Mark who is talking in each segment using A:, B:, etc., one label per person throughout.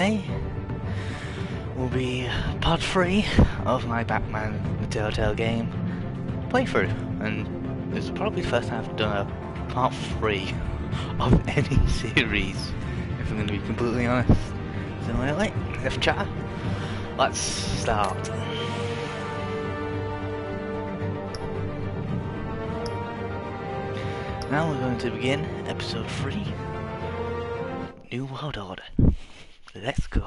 A: Today will be part 3 of my Batman the Telltale game playthrough, and this is probably the first time I've done a part 3 of any series, if I'm going to be completely honest. So anyway, let's chat. Let's start. Now we're going to begin episode 3, New World Order. Let's go.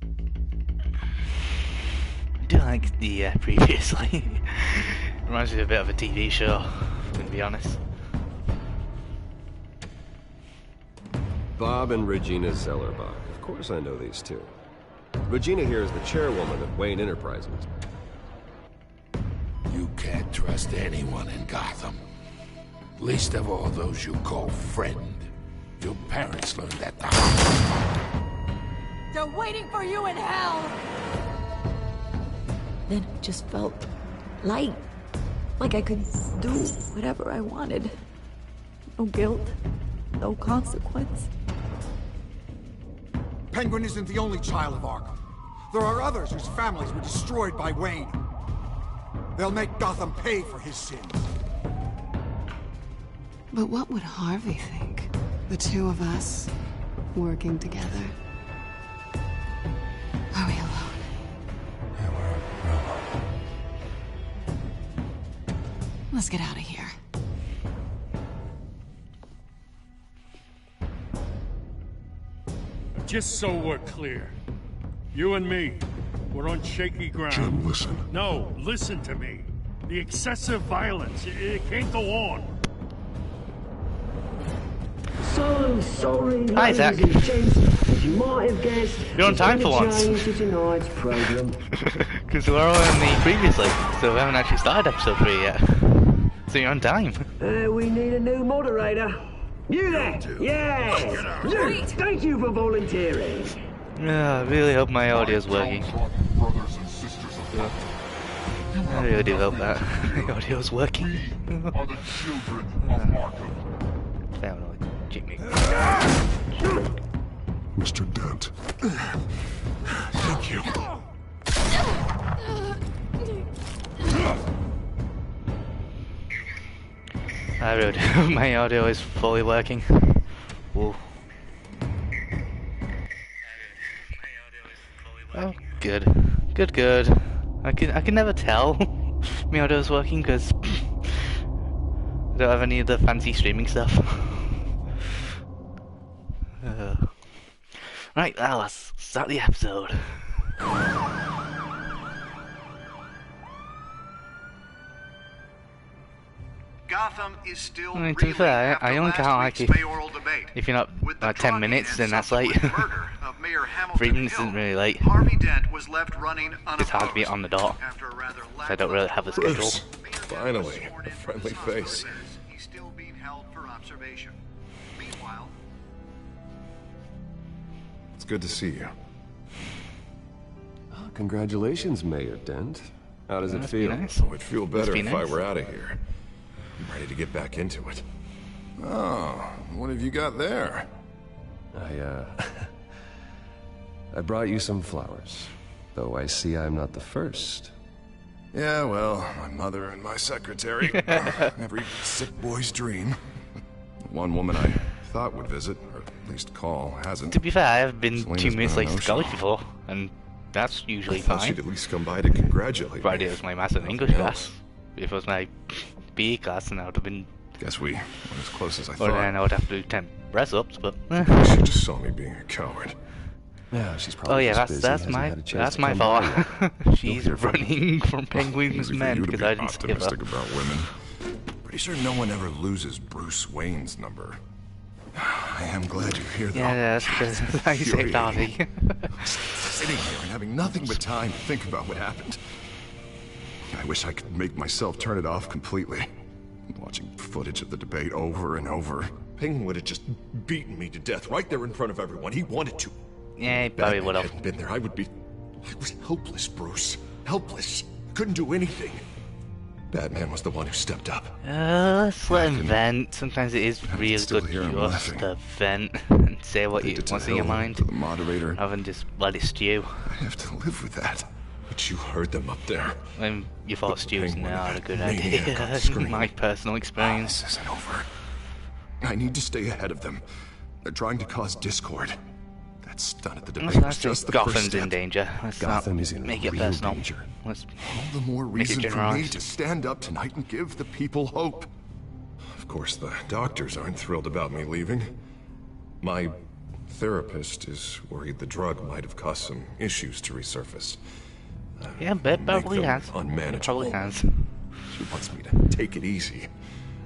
A: I do like the previously. Reminds me of a bit of a TV show, to be honest.
B: Bob and Regina Zellerbach. Of course I know these two. Regina here is the chairwoman of Wayne Enterprises.
C: You can't trust anyone in Gotham. Least of all those you call friend. Your parents learned that the
D: They're waiting for you in hell! Then it just felt light. Like I could do whatever I wanted. No guilt, no consequence.
E: Penguin isn't the only child of Arkham. There are others whose families were destroyed by Wayne. They'll make Gotham pay for his sins.
F: But what would Harvey think? The two of us working together. Are we alone?
C: Yeah, we're alone.
F: Let's get out of here.
G: Just so we're clear, you and me, we're on shaky ground.
H: Jim, listen.
G: No, listen to me. The excessive violence, it can't go on.
I: So sorry,
A: Hi, Zach.
I: ladies and gents. As you might have guessed,
A: You're on time for
I: there's
A: once.
I: been a change to tonight's program.
A: Because we're all in the previously, so we haven't actually started episode 3 yet. So you're on time.
I: We need a new moderator. You there? Yeah. Luke, thank you for volunteering.
A: I really hope my audio's working.
H: Brothers and sisters of Gotham,
A: I really do hope that my audio's working.
H: are the children of Arkham.
A: Sound like Jimmy.
H: Mr. Dent. Thank you.
A: I really do hope my audio is fully working. Whoa. Oh, good. Good. I can never tell my audio's working because I don't have any of the fancy streaming stuff. Right, now let's start the episode.
J: Gotham is still
A: I mean, to be fair, I only count like if you're not like 10 minutes, then that's late. 3 minutes isn't really late.
J: Harvey Dent was left running
A: It's hard to be on the dot.
J: after a rather
A: I don't really have a schedule.
B: Bruce, finally, a friendly face.
J: He's still being held for observation. Meanwhile,
H: It's good to see you.
B: Oh, congratulations, Mayor Dent. How does it
A: Must be
B: feel?
A: nice.
H: Oh, it'd feel better
A: be
H: if
A: nice.
H: I were out of here. I'm ready to get back into it. Oh, what have you got there?
B: I brought you some flowers. Though I see I'm not the first.
H: Yeah, well, my mother and my secretary. Every sick boy's dream. One woman I thought would visit, or at least call, hasn't.
A: To be fair, I have been
H: Selena's
A: 2 minutes
H: been
A: late
H: a
A: to college
H: no-show.
A: before, and that's usually
H: I thought
A: fine.
H: she'd at least come by to congratulate
A: Friday
H: me.
A: was my maths and English
H: Nothing
A: class.
H: else.
A: If it was my PE class, then I would have been.
H: Guess we went as close as I
A: Or
H: thought.
A: then I would have to do 10 press ups, but.
H: She just saw me being a coward.
B: Yeah, she's probably
A: Oh yeah,
B: just busy,
A: that's
B: hasn't
A: my
B: had a chance to
A: my
B: come by
A: fault.
B: yet.
A: She's
B: hear from
A: running from penguins
H: Easy for
A: men
H: you to
A: because
H: be
A: I didn't skip her.
H: optimistic about women. Pretty sure no one ever loses Bruce Wayne's number. I am glad you're here, though.
A: Yeah, that's because I saved Harvey.
H: Sitting here and having nothing but time to think about what happened. I wish I could make myself turn it off completely. Watching footage of the debate over and over. Penguin would have just beaten me to death right there in front of everyone. He wanted to.
A: Yeah, he probably would have.
H: Hadn't been there, I was helpless, Bruce. Helpless. Couldn't do anything. Batman was the one who stepped up.
A: Let's let him vent. Sometimes it is really good just to vent and say what's in your mind.
H: The moderator.
A: Rather than just let it stew.
H: I have to live with that. But you heard them up there.
A: When you thought stews not a good idea. My personal experience.
H: This isn't over. I need to stay ahead of them. They're trying to cause discord. That stunt at the debate was just the
A: Gotham's
H: first step.
A: in danger. Let's
H: Gotham
A: not
H: is in
A: make it
H: real
A: personal.
H: danger.
A: Let's
H: all the more reason for me to stand up tonight and give the people hope. Of course, the doctors aren't thrilled about me leaving. My therapist is worried the drug might have caused some issues to resurface.
A: Yeah, bet probably has.
H: Unmanageable.
A: Probably has.
H: She wants me to take it easy,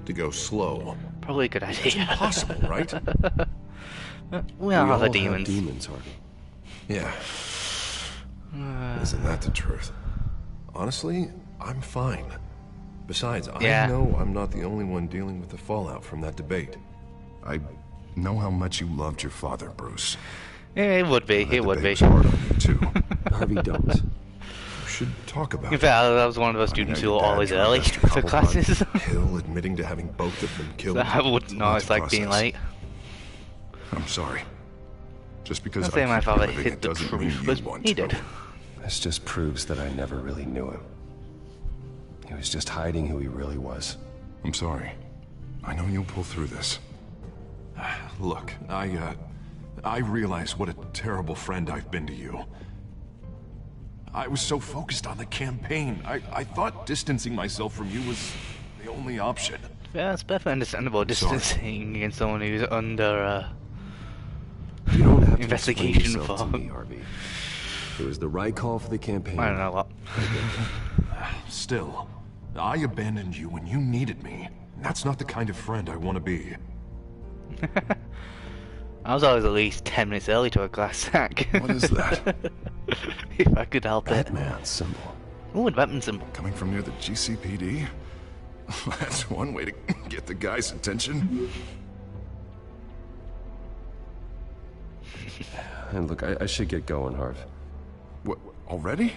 H: to go slow.
A: Probably a good idea.
H: It's impossible, right?
A: We all have demons.
B: Demons, Harvey.
H: Yeah. Isn't that the truth? Honestly, I'm fine. Besides, I know I'm not the only one dealing with the fallout from that debate. I know how much you loved your father, Bruce.
A: Yeah, it would be. It would be.
H: Hard on you too.
B: Harvey, don't.
H: We should talk about
A: In fact, I was one of those students who were always early to classes.
H: Hill admitting to having both of them killed.
A: So I wouldn't know it's like being late.
H: I'm sorry. Just because
A: I'll say my father hid the
H: doesn't mean
A: truth,
H: you
A: but
H: want
A: he
H: to.
A: did.
B: This just proves that I never really knew him. He was just hiding who he really was.
H: I'm sorry. I know you'll pull through this. Look, I realize what a terrible friend I've been to you. I was so focused on the campaign. I thought distancing myself from you was the only option.
A: Yeah, it's perfectly understandable distancing against someone who's under
B: You don't have to
A: investigation
B: explain yourself
A: for.
B: to me, Harvey. It was the right call for the campaign.
A: I don't know what.
H: Still, I abandoned you when you needed me. That's not the kind of friend I want to be.
A: I was always at least 10 minutes early to a glass sack.
H: What is that?
A: If I could help it.
B: Batman symbol.
A: Ooh, a Batman symbol.
H: Coming from near the GCPD? That's one way to get the guy's attention.
B: And look, I should get going, Harv.
H: What, already?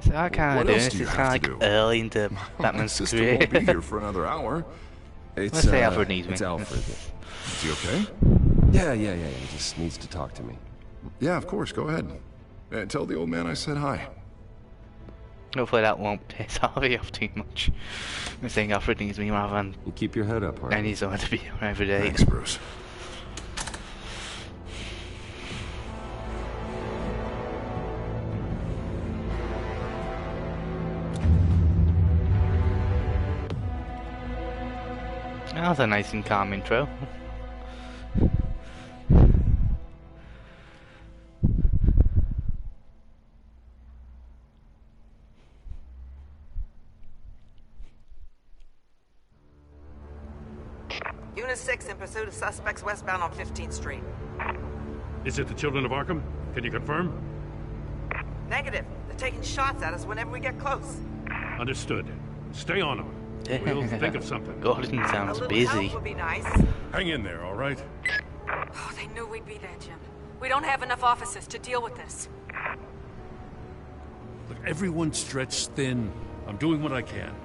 A: So I kind of do
H: else
A: this.
H: do you
A: It's
H: have
A: kind
H: to
A: of
H: do?
A: like early into
H: My
A: Batman's
H: sister
A: career.
H: won't be here for another hour.
B: It's,
A: Let's say Alfred needs me.
B: It's Alfred.
H: Is he okay?
B: Yeah. He just needs to talk to me.
H: Yeah, of course. Go ahead. Tell the old man I said hi.
A: Hopefully that won't piss Harvey off too much. I'm saying Alfred needs me rather than
B: You keep your head up, Harvey.
A: I need someone to be around every day.
H: Thanks, Bruce.
A: That was a nice and calm intro.
K: Unit 6 in pursuit of suspects westbound on 15th Street.
G: Is it the children of Arkham? Can you confirm?
K: Negative. They're taking shots at us whenever we get close.
G: Understood. Stay on them. We'll think of something.
A: Gordon
K: A
A: sounds
K: little
A: busy.
K: help would be nice.
G: Hang in there, all right?
L: Oh, they knew we'd be there, Jim. We don't have enough officers to deal with this.
G: Look, everyone's stretched thin. I'm doing what I can.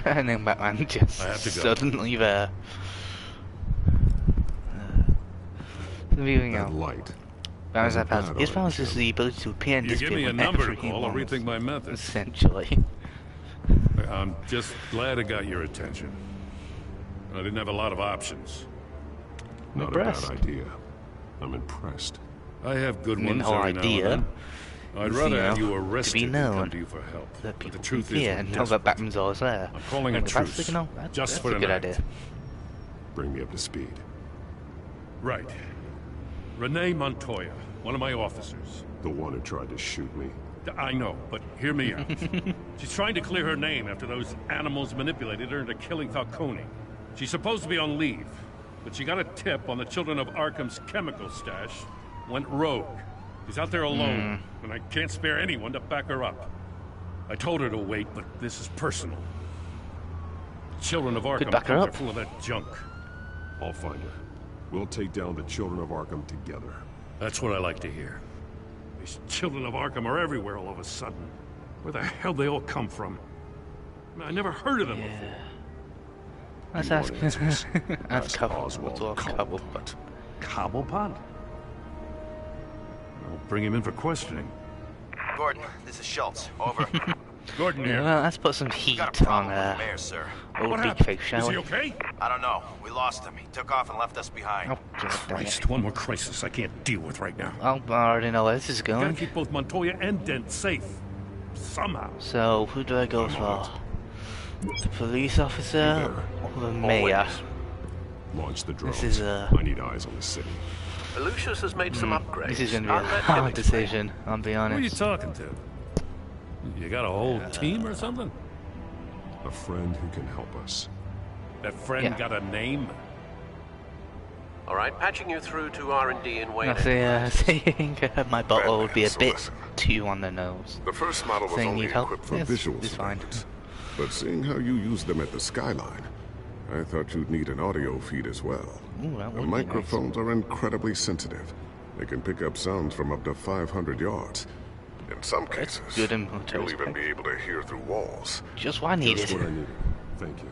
A: And then Batman just
G: I have to go.
A: suddenly there. Viewing
H: That
A: out.
H: light.
A: His
H: Bad
A: powers is the ability to appear and
G: You give
A: disappear
G: me a
A: whenever
G: number to
A: he
G: call, I'll
A: wants,
G: rethink my methods.
A: essentially.
G: I'm just glad I got your attention. I didn't have a lot of options.
H: Not
A: Impressed.
H: a bad idea. I'm impressed.
G: I have good
A: I mean,
G: ones
A: the whole
G: every now and
A: idea
G: then. I'd
A: is,
G: rather
A: you
G: have
A: know,
G: you
A: to be
G: arrested than
A: known
G: come to you for help.
A: that
G: But
A: people
G: the truth
A: fear
G: is,
A: and
G: we're
A: know that
G: desperate.
A: Batman's always there.
G: I'm calling a
A: And if that's
G: truce.
A: the- you know, that's
G: Just for
A: a good
G: tonight.
A: idea.
H: Bring me up to speed.
G: Right. Renee Montoya, one of my officers.
H: The one who tried to shoot me.
G: I know, but hear me out. She's trying to clear her name after those animals manipulated her into killing Falcone. She's supposed to be on leave, but she got a tip on the Children of Arkham's chemical stash, went rogue. She's out there alone, and I can't spare anyone to back her up. I told her to wait, but this is personal. The Children of Arkham
A: back her
G: are
A: up.
G: full of that junk. I'll find her.
B: We'll take down the children of Arkham together.
G: That's what I like to hear. These children of Arkham are everywhere all of a sudden. Where the hell they all come from? I never heard of them before.
A: Let's ask
G: Oswald Cobblepot. Cobblepot? I'll bring him in for questioning.
M: Gordon, this is Schultz. Over.
G: Gordon here.
A: Yeah, well, let's put some heat on
M: Mayor, sir.
A: old big face, shall we?
G: Is he okay?
M: I don't know. We lost him. He took off and left us behind.
A: Oh, God damn it.
G: Christ, one more crisis I can't deal with right now.
A: I already know where this is
G: We gotta
A: going.
G: keep both Montoya and Dent safe. Somehow.
A: So, who do I go for? The police officer or the mayor?
B: Launch the drones.
A: This is
B: I need eyes on the city.
N: Lucius has made some upgrades.
A: This is going to be
N: I'll
A: a
N: let him
A: hard
N: explain.
A: decision, I'll be
G: Who are you
A: honest.
G: talking to? You got a whole team or something?
B: A friend who can help us.
G: That friend
A: Yeah.
G: got a name?
N: All right, patching you through to R&D in Wayne.
A: Seeing my bottle would be a bit too on the nose.
O: The first model was
A: Saying
O: only
A: need help?
O: equipped for
A: Yes,
O: visual
A: it's fine.
O: surveillance. But seeing how you used them at the Skyline, I thought you'd need an audio feed as well.
A: Ooh, that
O: The
A: would be nice.
O: microphones are incredibly sensitive. They can pick up sounds from up to 500 yards. In some cases,
A: good in
O: you'll even be able to hear through walls.
A: Just what I needed.
B: Just what I needed. Thank you.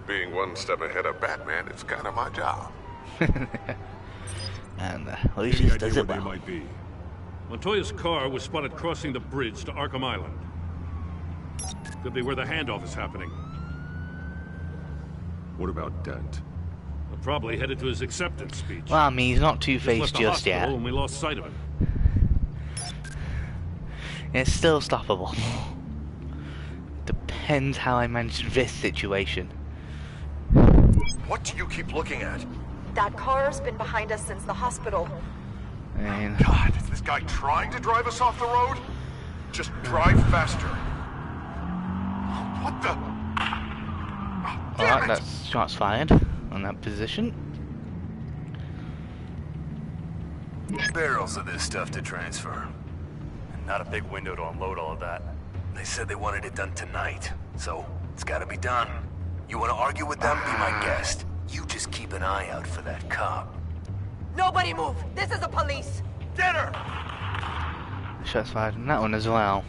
O: Being one step ahead of Batman is kind of my job.
A: And
G: Any
A: Lucius
G: idea
A: does
G: where
A: it
G: they
A: well.
G: might be? Montoya's car was spotted crossing the bridge to Arkham Island. Could be where the handoff is happening.
B: What about Dent?
G: Probably headed to his acceptance speech.
A: Well, I mean, he's not
G: Left
A: Two-Faced
G: the
A: just
G: hospital
A: yet.
G: and we lost sight of him.
A: It's still stoppable. Depends how I manage this situation.
M: What do you keep looking at?
P: That car's been behind us since the hospital.
A: And
O: God, is this guy trying to drive us off the road? Just drive faster. What the?
A: alright, that's shots fired on that position.
M: Barrels of this stuff to transfer. And not a big window to unload all of that. They said they wanted it done tonight, so it's gotta be done. You wanna argue with them? Be my guest. You just keep an eye out for that cop.
K: Nobody move! This is the police!
M: Get her!
A: Shots fired on that one as well.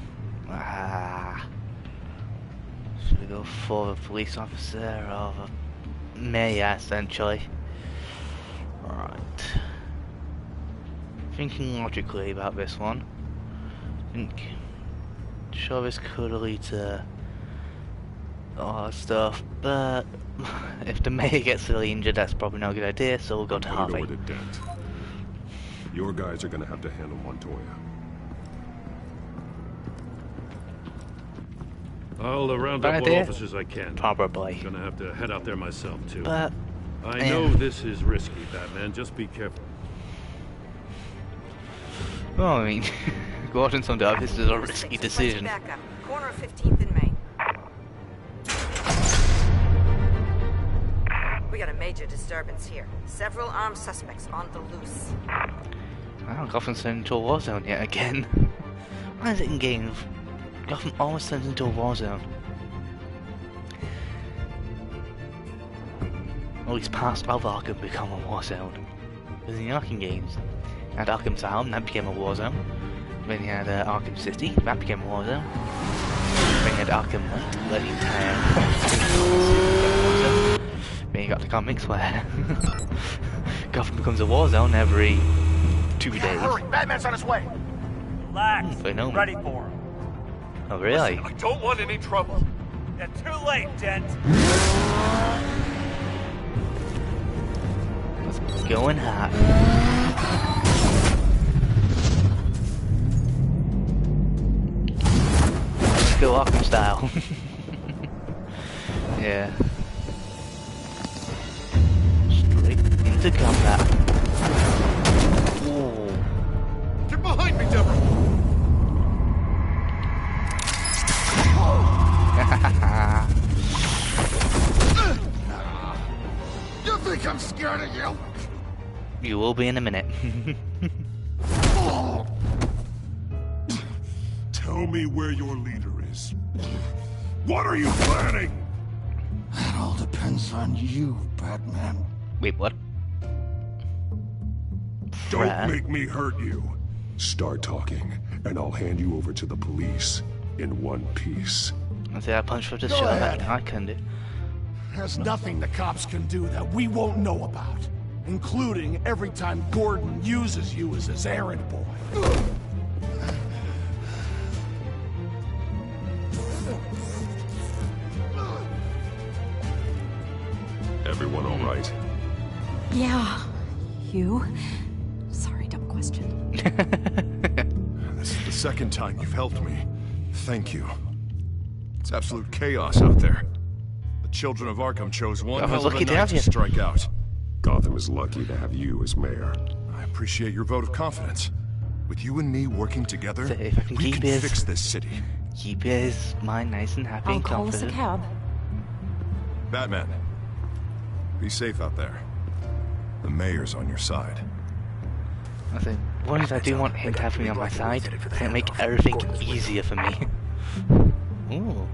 A: Should we go for the police officer or the mayor, essentially? Right. Thinking logically about this one. Sure, this could lead to stuff, but if the mayor gets really injured, that's probably not a good idea, so we'll go to
B: Go
A: Harvey.
B: with it, Dent. Your guys are gonna have to handle Montoya.
G: I'll round
A: Bad
G: up what
A: idea?
G: officers I can.
A: Probably.
G: Gonna have to head out there myself, too.
A: But
G: I know this is risky, Batman. Just be careful.
A: well, I mean, Gordon Sundark, this is a risky decision.
K: Back up. Corner of 15th and Main. We got a major disturbance here. Several armed suspects on the loose.
A: Wow, Gotham's turned into a war zone yet again. Why is it in games? Gotham always turns into a war zone. At least parts of Arkham become a war zone. Because in the Arkham games, you had Arkham Town, that became a war zone. Then you had Arkham City, that became a war zone. Then you had Arkham where the entire then you got the comics where Gotham becomes a war zone every 2 days.
M: Hurry! Batman's on his way!
Q: Relax.
A: They know me.
Q: Ready for him.
A: Oh really?
M: I don't want any trouble.
Q: Yeah, too late, Dent.
A: It's going hot. Let's go Arkham style. Yeah. Straight into combat. Ooh.
E: Get behind me, Deborah! You think I'm scared of you?
A: You will be in a minute.
C: Tell me where your leader is. What are you planning? That all depends on you, Batman.
A: Wait, what?
O: Don't make me hurt you. Start talking, and I'll hand you over to the police in one piece.
A: I say I punch for the
C: Go
A: show.
C: ahead.
A: I can do.
C: There's nothing the cops can do that we won't know about, including every time Gordon uses you as his errand boy.
O: Everyone all right?
D: Yeah. You? Sorry, dumb question.
H: This is the second time you've helped me. Thank you. It's absolute chaos out there. The children of Arkham chose one hell of a night to strike out.
O: Gotham is lucky to have you as mayor.
H: I appreciate your vote of confidence. With you and me working together,
A: So if I can
H: we
A: keep
H: can
A: his-
H: fix this city.
A: Keep his mind nice and happy
D: I'll
A: and
D: call us a
A: confident.
D: cab.
H: Batman, be safe out there. The mayor's on your side.
A: I think one is I do want him to have me on my side. It'll make everything easier for me. Ooh.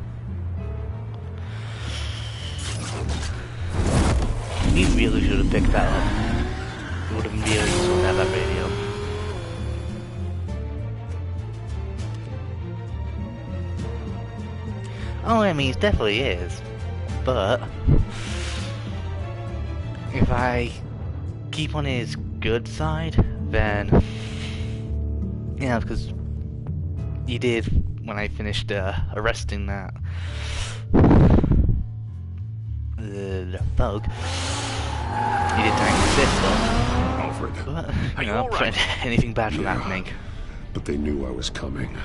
A: He really should have picked that up. It would have been really useful to have that radio. Oh, I mean, it definitely is. But if I keep on his good side, then yeah, because he did when I finished arresting that the bug. He did tank the system.
O: Alfred.
A: But, you know, prevent anything bad from happening.
O: But they knew I was coming.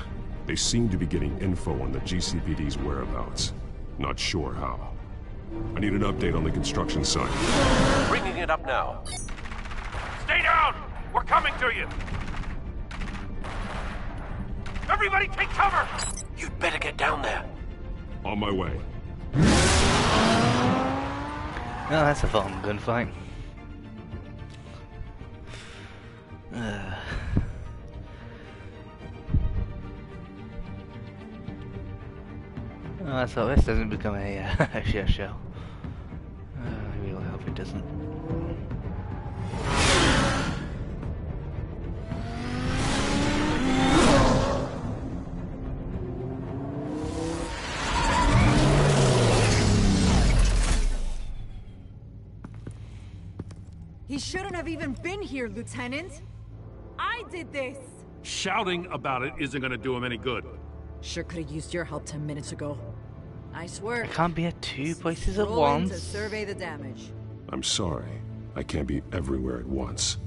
O: They seem to be getting info on the GCPD's whereabouts. Not sure how. I need an update on the construction site.
N: Bringing it up now.
Q: Stay down! We're coming to you! Everybody take cover!
N: You'd better get down there.
O: On my way.
A: Oh, that's a fun gunfight. Oh, so this doesn't become a shit show. I really hope it doesn't.
R: He shouldn't have even been here, Lieutenant. I did this.
G: Shouting about it isn't gonna do him any good.
R: Sure could have used your help 10 minutes ago. Nice work.
A: I can't be at two places at
R: Roll in
A: once.
R: to survey the damage.
O: I'm sorry. I can't be everywhere at once.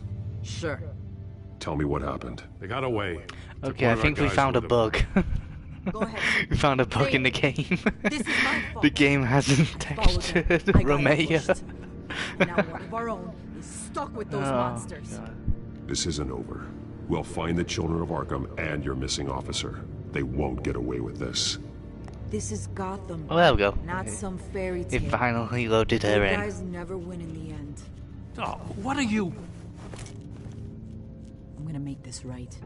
R: Sure.
O: Tell me what happened.
G: They got away.
A: Okay, I think we found a bug.
R: Go ahead.
A: We found a bug in the game.
R: This is my fault.
A: The game hasn't textured Romeo.
R: Now one of our own is stuck with those monsters.
O: This isn't over. We'll find the children of Arkham and your missing officer. They won't get away with this.
R: This is Gotham.
A: Oh, there we go.
R: Not some fairy tale.
A: It finally loaded
R: You
A: her in.
R: guys never win in the end.
G: Oh, what are you?
R: I'm gonna make this right.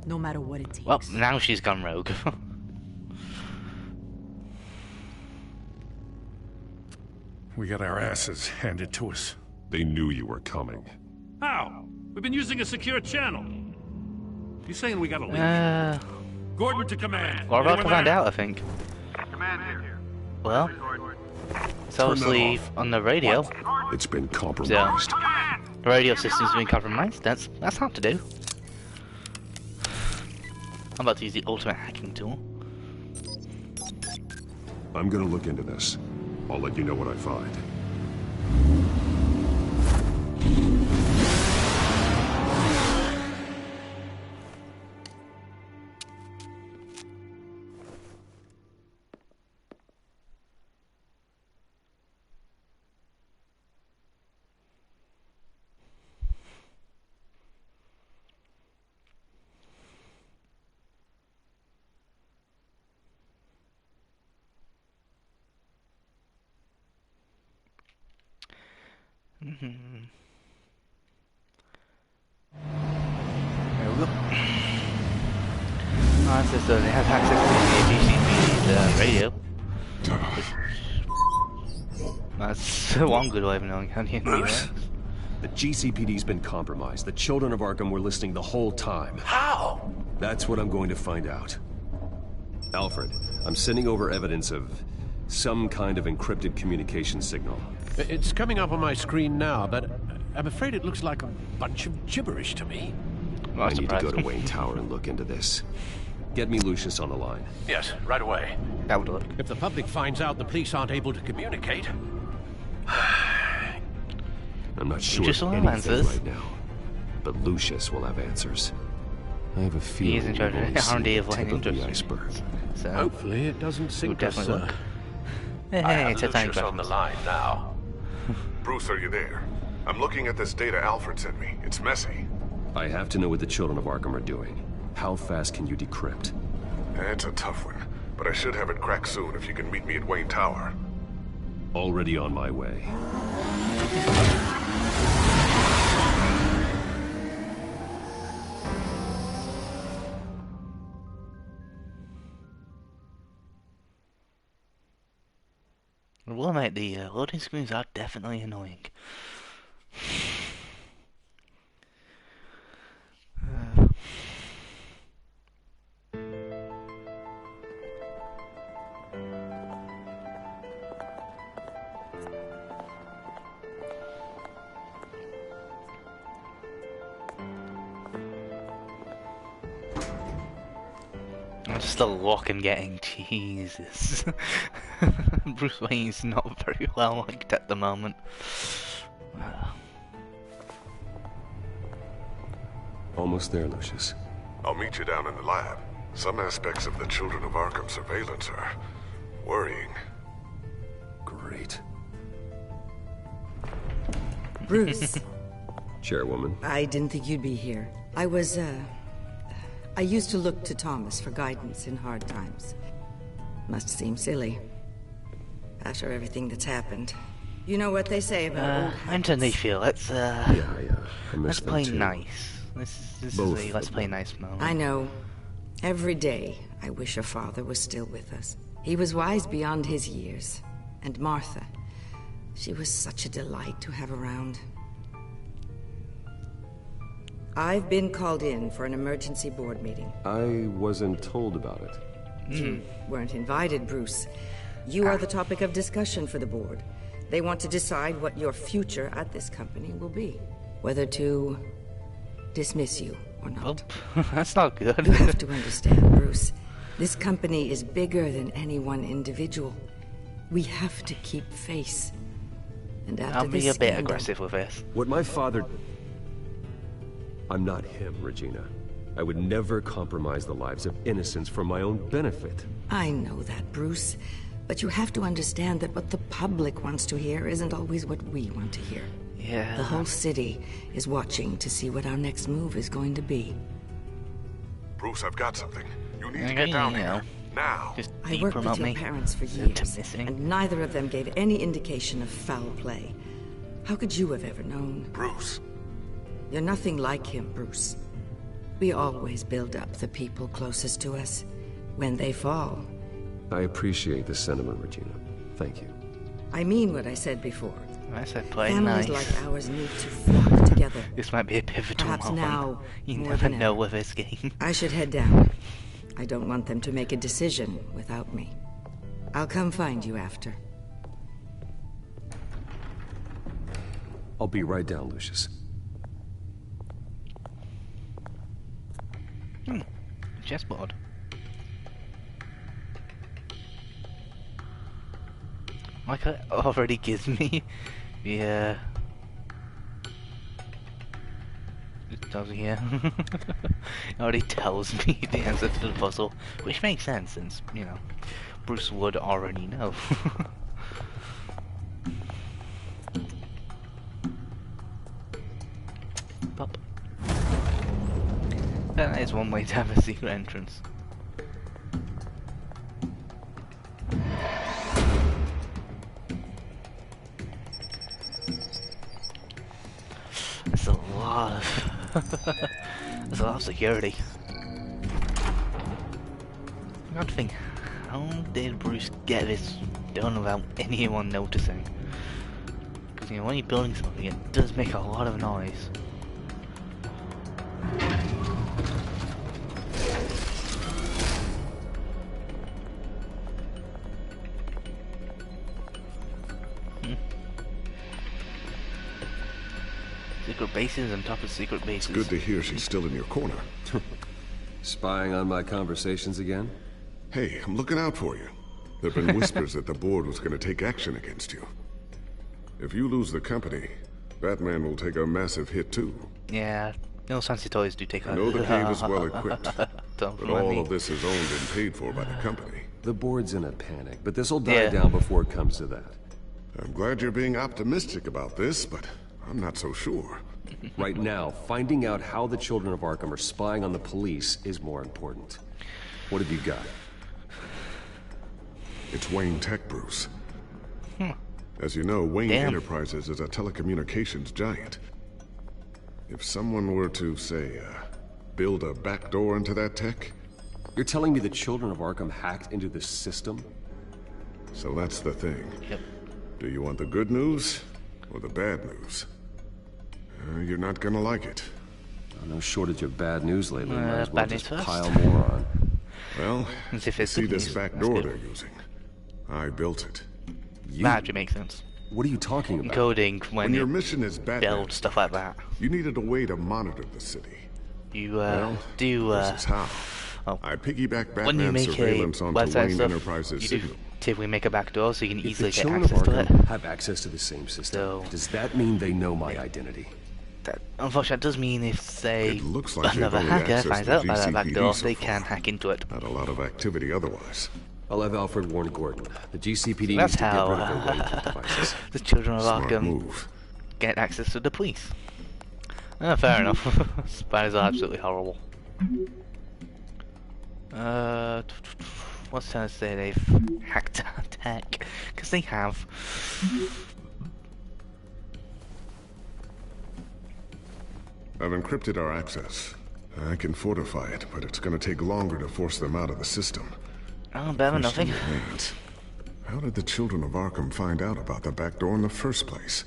R: No matter what it takes.
A: Well, now she's gone rogue.
G: We got our asses handed to us.
O: They knew you were coming.
G: How? We've been using a secure channel. You saying we gotta leave? Gordon to command.
A: We're about to
G: Anyone
A: find
G: there?
A: out, I think.
J: Command here.
A: Well, it's obviously on the radio.
O: It's been
A: So,
O: compromised.
A: the radio system's been compromised. That's hard to do. I'm about to use the ultimate hacking tool.
O: I'm gonna look into this. I'll let you know what I find.
A: There we go. Oh, so they have access to the GCP's radio. That's one good way of knowing how the enemy works.
O: The GCPD's been compromised. The children of Arkham were listening the whole time.
M: How?
O: That's what I'm going to find out. Alfred, I'm sending over evidence of some kind of encrypted communication signal.
N: It's coming up on my screen now, but I'm afraid it looks like a bunch of gibberish to me.
O: I need to go to Wayne Tower and look into this. Get me Lucius on the line.
N: Yes, right away.
A: That would look.
N: If the public finds out the police aren't able to communicate...
O: I'm not sure
A: Lucius will have
O: anything
A: answers.
O: right now, but Lucius will have answers. I have a feeling
A: He is in charge of
O: we've only
A: the
O: seen
A: R&D
O: the
A: of
O: tip
A: Wayne
O: of the
A: Industries.
O: iceberg.
A: So,
N: hopefully it doesn't sink us,
A: definitely
N: sir.
A: Hey,
N: I have
A: it's a tiny
N: Lucius on the
A: preference.
N: line now.
H: Bruce, are you there? I'm looking at this data Alfred sent me. It's messy.
O: I have to know what the children of Arkham are doing. How fast can you decrypt?
H: It's a tough one, but I should have it cracked soon if you can meet me at Wayne Tower.
O: Already on my way.
A: Well, mate, the loading screens are definitely annoying. I'm still walking getting Jesus. Bruce Wayne's not very well liked at the moment.
O: Almost there, Lucius.
H: I'll meet you down in the lab. Some aspects of the Children of Arkham surveillance are worrying.
O: Great.
S: Bruce,
O: Chairwoman.
S: I didn't think you'd be here. I used to look to Thomas for guidance in hard times. Must seem silly. After everything that's happened. You know what they say about old habits.
A: Underneath you, let's
O: I miss
A: let's
O: them
A: play
O: too.
A: nice. This is
O: Both
A: a let's
O: of
A: play
O: them.
A: nice moment.
S: I know. Every day, I wish a father was still with us. He was wise beyond his years. And Martha, she was such a delight to have around. I've been called in for an emergency board meeting.
O: I wasn't told about it.
S: You weren't invited, Bruce. You are the topic of discussion for the board. They want to decide what your future at this company will be. Whether to dismiss you or not.
A: That's not good.
S: You have to understand, Bruce. This company is bigger than any one individual. We have to keep face. And after
A: I'll be
S: this
A: a bit
S: scandal-
A: aggressive with this.
O: What my father... I'm not him, Regina. I would never compromise the lives of innocents for my own benefit.
S: I know that, Bruce. But you have to understand that what the public wants to hear isn't always what we want to hear.
A: Yeah.
S: The whole city is watching to see what our next move is going to be.
H: Bruce, I've got something. You need to
A: Okay,
H: get down
A: you know,
H: here. Now.
A: Just
S: I worked with
A: promote
S: your
A: me.
S: parents for
A: Sent to
S: years,
A: missing.
S: and neither of them gave any indication of foul play. How could you have ever known?
H: Bruce.
S: You're nothing like him, Bruce. We always build up the people closest to us. When they fall,
O: I appreciate the sentiment, Regina. Thank you.
S: I mean what I said before.
A: I said play
S: Families
A: nice.
S: like ours need to flock together.
A: This might be a pivotal
S: Perhaps
A: moment.
S: now,
A: You
S: more
A: never
S: than
A: know
S: ever.
A: with this game.
S: I should head down. I don't want them to make a decision without me. I'll come find you after.
O: I'll be right down, Lucius.
A: Chessboard. Like it already gives me the it does here. It already tells me the answer to the puzzle, which makes sense since, you know, Bruce would already know. Pop. That is one way to have a secret entrance. That's a lot of that's a lot of security. I got to think, how did Bruce get this done without anyone noticing? You know, when you're building something, it does make a lot of noise. Secret bases on top of secret bases.
O: It's good to hear she's still in your corner.
B: Spying on my conversations again?
O: Hey, I'm looking out for you. There have been whispers that the board was going to take action against you. If you lose the company, Batman will take a massive hit too.
A: Yeah, no fancy toys do take.
O: I know the cave is well equipped,
A: but
O: all of this is owned and paid for by the company.
B: The board's in a panic, but this'll die down before it comes to that.
O: I'm glad you're being optimistic about this, but I'm not so sure.
B: Right now, finding out how the children of Arkham are spying on the police is more important. What have you got?
O: It's Wayne Tech, Bruce. As you know, Wayne Enterprises is a telecommunications giant. If someone were to, say, build a backdoor into that tech...
B: You're telling me the children of Arkham hacked into this system?
O: So that's the thing.
A: Yep.
O: Do you want the good news or the bad news? You're not gonna like it.
B: No shortage of bad news lately. Might as well just
A: first.
B: pile more on.
O: Well, you see this backdoor they're using. I built it.
A: That makes sense.
B: What are you talking about?
A: Coding when
O: your mission is Batman,
A: build stuff like that.
O: You needed a way to monitor the city.
A: You
O: this is how. I piggyback Batman's surveillance onto Wayne Enterprises signal.
A: Typically make a backdoor so you can easily get
B: children
A: access
B: of
A: to
B: Arkham
A: it.
B: have access to the same system.
A: So,
B: does that mean they know my identity?
A: That, unfortunately, that does mean if, say,
O: it looks like
A: another hacker finds out about that backdoor, they can hack into it.
O: Not a lot of activity otherwise.
B: I'll have Alfred warn Gordon. The GCPD
A: That's
B: needs to
A: how
B: get rid of their Wayne devices.
A: the children of
O: Smart
A: Arkham
O: move.
A: get access to the police. Fair enough. Spiders are absolutely horrible. What's trying to say they've hacked our tech? Because they have.
O: I've encrypted our access. I can fortify it, but it's going to take longer to force them out of the system.
A: Oh, better than nothing.
O: How did the children of Arkham find out about the back door in the first place?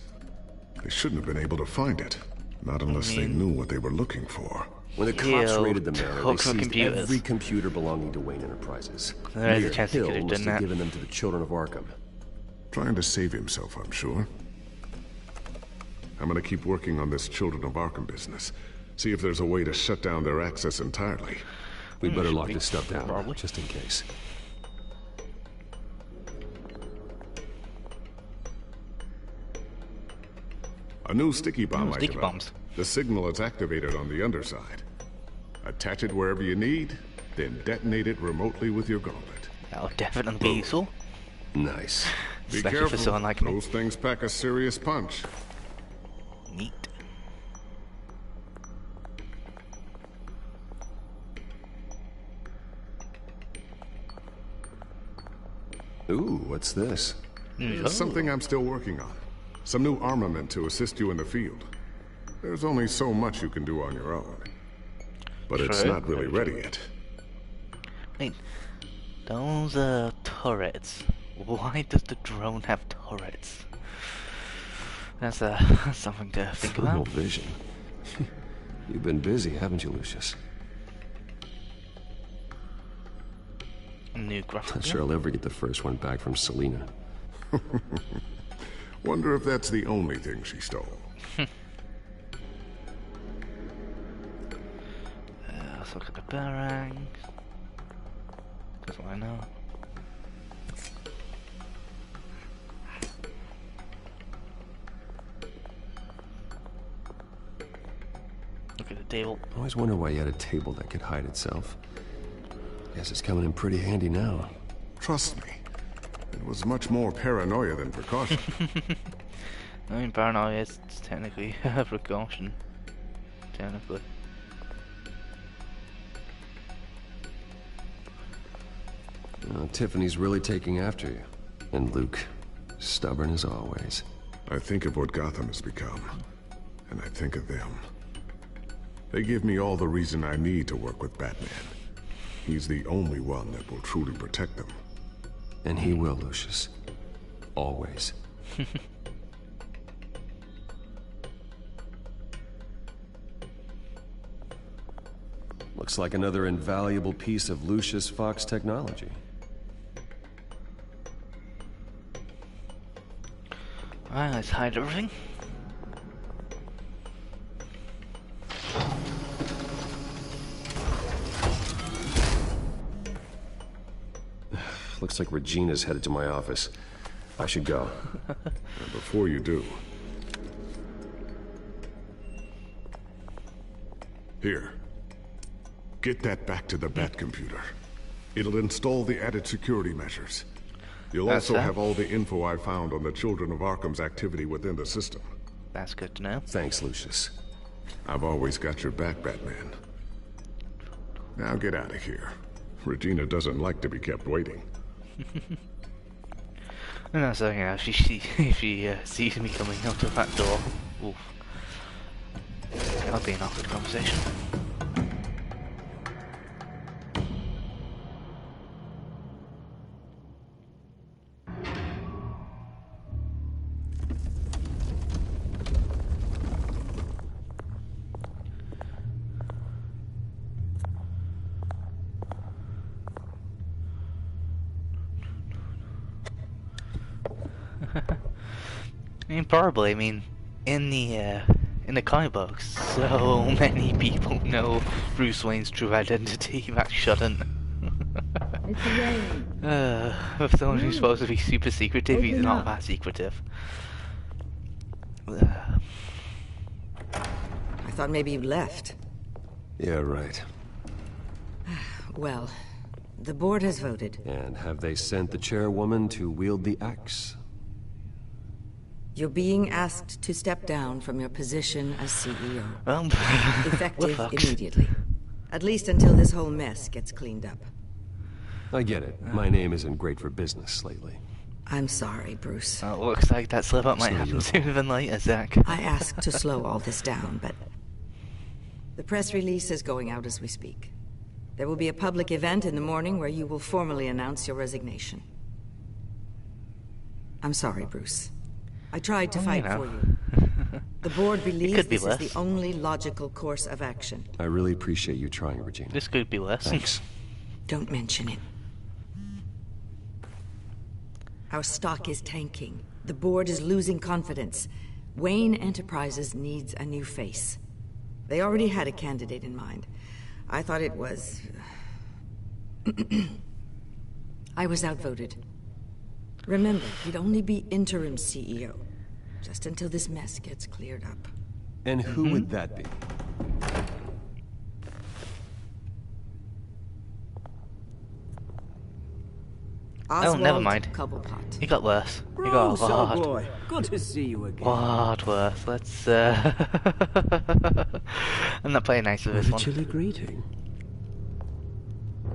O: They shouldn't have been able to find it. Not unless they knew what they were looking for.
B: When the cops raided the manor, they seized every computer belonging to Wayne Enterprises.
A: There is a chance he could have done that.
B: Given them to the children of Arkham.
O: Trying to save himself, I'm sure. I'm gonna keep working on this Children of Arkham business. See if there's a way to shut down their access entirely.
B: We better lock this stuff down, just in case.
O: A new sticky bomb
A: sticky bombs.
O: The signal is activated on the underside. Attach it wherever you need, then detonate it remotely with your gauntlet.
A: That'll definitely be useful.
B: Nice.
O: Be
A: Especially
O: careful.
A: for someone like me.
O: Those things pack a serious punch.
A: Neat.
B: Ooh, what's this?
O: It's something I'm still working on. Some new armament to assist you in the field. There's only so much you can do on your own. But it's not really ready yet.
A: Wait, those turrets. Why does the drone have turrets? That's something to think about.
B: Vision. You've been busy, haven't you, Lucius?
A: New graphic.
B: Not sure I'll ever get the first one back from Selina.
O: Wonder if that's the only thing she stole.
A: Let's look at the bearings. Because why not? Look at the table.
B: I always wonder why you had a table that could hide itself. Guess it's coming in pretty handy now.
O: Trust me, it was much more paranoia than precaution.
A: I mean, paranoia is technically a precaution. Technically.
B: Tiffany's really taking after you. And Luke, stubborn as always.
O: I think of what Gotham has become, and I think of them. They give me all the reason I need to work with Batman. He's the only one that will truly protect them.
B: And he will, Lucius. Always. Looks like another invaluable piece of Lucius Fox technology.
A: Alright, let's hide everything.
B: Looks like Regina's headed to my office. I should go.
O: Before you do... Here. Get that back to the Bat computer. It'll install the added security measures. You'll also have all the info I found on the Children of Arkham's activity within the system.
A: That's good to know.
B: Thanks, Lucius.
O: I've always got your back, Batman. Now get out of here. Regina doesn't like to be kept waiting.
A: No, so yeah, if she sees me coming out of that door, oof. That'll be an awkward conversation. I mean, probably. I mean, in the comic books, so many people know Bruce Wayne's true identity. That shouldn't. If someone who's supposed to be super secretive, he's not that secretive.
S: I thought maybe you left.
B: Yeah, right.
S: Well, the board has voted.
B: And have they sent the chairwoman to wield the axe?
S: You're being asked to step down from your position as CEO. Effective immediately. At least until this whole mess gets cleaned up.
B: I get it. My name isn't great for business lately.
S: I'm sorry, Bruce.
A: Well, it looks like that slip-up might happen sooner than later, Zach.
S: I asked to slow all this down, but... the press release is going out as we speak. There will be a public event in the morning where you will formally announce your resignation. I'm sorry, Bruce. I tried to fight for you. The board believes this is the only logical course of action.
B: I really appreciate you trying, Regina.
A: This could be worse.
B: Thanks.
S: Don't mention it. Our stock is tanking. The board is losing confidence. Wayne Enterprises needs a new face. They already had a candidate in mind. I thought it was... I was outvoted. Remember, he'd only be interim CEO, just until this mess gets cleared up.
B: And who would that be?
A: Oh, never mind.
S: Cobblepot.
A: He got worse. He got a lot.
I: Boy, good to see you again.
A: Lot worse. Let's. I'm not playing nice with this one.
I: Chilly greeting.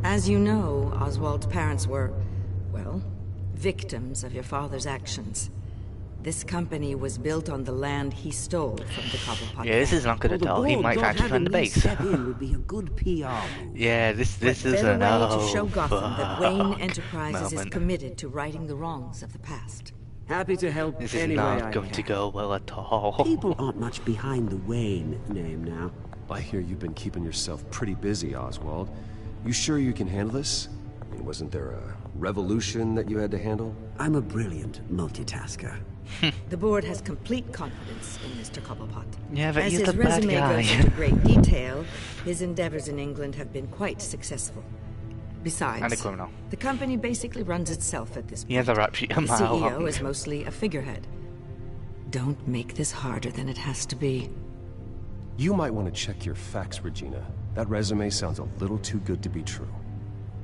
S: As you know, Oswald's parents were, well, victims of your father's actions. This company was built on the land he stole from the Cobblepot.
A: Yeah, this is not good at all. He might actually find the base.
I: Step in would be a good PR move.
A: Yeah, this is
S: a
A: no.
S: way to show Gotham that Wayne Enterprises is committed to righting the wrongs of the past.
I: Happy to help.
A: This is not going to go well at all.
I: People aren't much behind the Wayne name now.
B: I hear you've been keeping yourself pretty busy, Oswald. You sure you can handle this? I mean, wasn't there a revolution that you had to handle?
I: I'm a brilliant multitasker.
S: The board has complete confidence in Mr. Cobblepot.
A: Yeah, but
S: as
A: he's
S: his
A: the bad
S: resume
A: guy.
S: goes into great detail, his endeavors in England have been quite successful. Besides,
A: And a criminal.
S: the company basically runs itself at this point.
A: He has a rap sheet a
S: The
A: mile
S: CEO
A: long.
S: is mostly a figurehead. Don't make this harder than it has to be.
B: You might want to check your facts, Regina. That resume sounds a little too good to be true.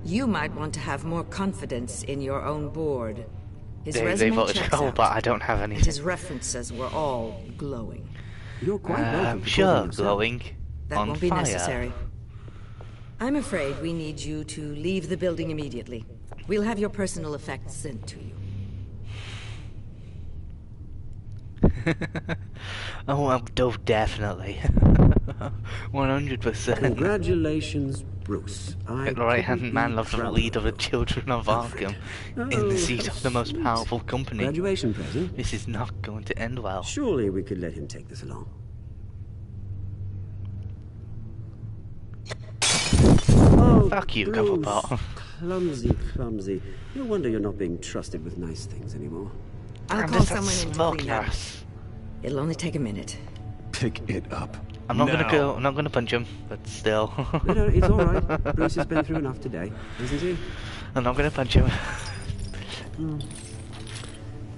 S: You might want to have more confidence in your own board. His
A: They
S: resume
A: voted
S: checks
A: Cole,
S: out,
A: but I don't have
S: and
A: anything.
S: his references were all glowing.
I: You're quite welcome to
A: Sure,
I: call yourself.
A: glowing.
S: That
A: on
S: won't be
A: fire.
S: necessary. I'm afraid we need you to leave the building immediately. We'll have your personal effects sent to you.
A: Oh, definitely. 100%.
I: Congratulations, Bruce.
A: The right-hand man of the lead of the Children of Arkham in the seat of the most powerful company.
I: Graduation present.
A: This is not going to end well.
I: Surely we could let him take this along.
A: Fuck you,
T: Bruce.
A: Cobblepot.
T: Clumsy, clumsy. No wonder you're not being trusted with nice things anymore.
S: I'll call someone in to clean up. It'll only take a minute.
B: Pick it up.
A: I'm not gonna punch him, but still.
T: No, it's all right. Bruce has been through enough today, isn't he?
A: I'm not gonna punch him.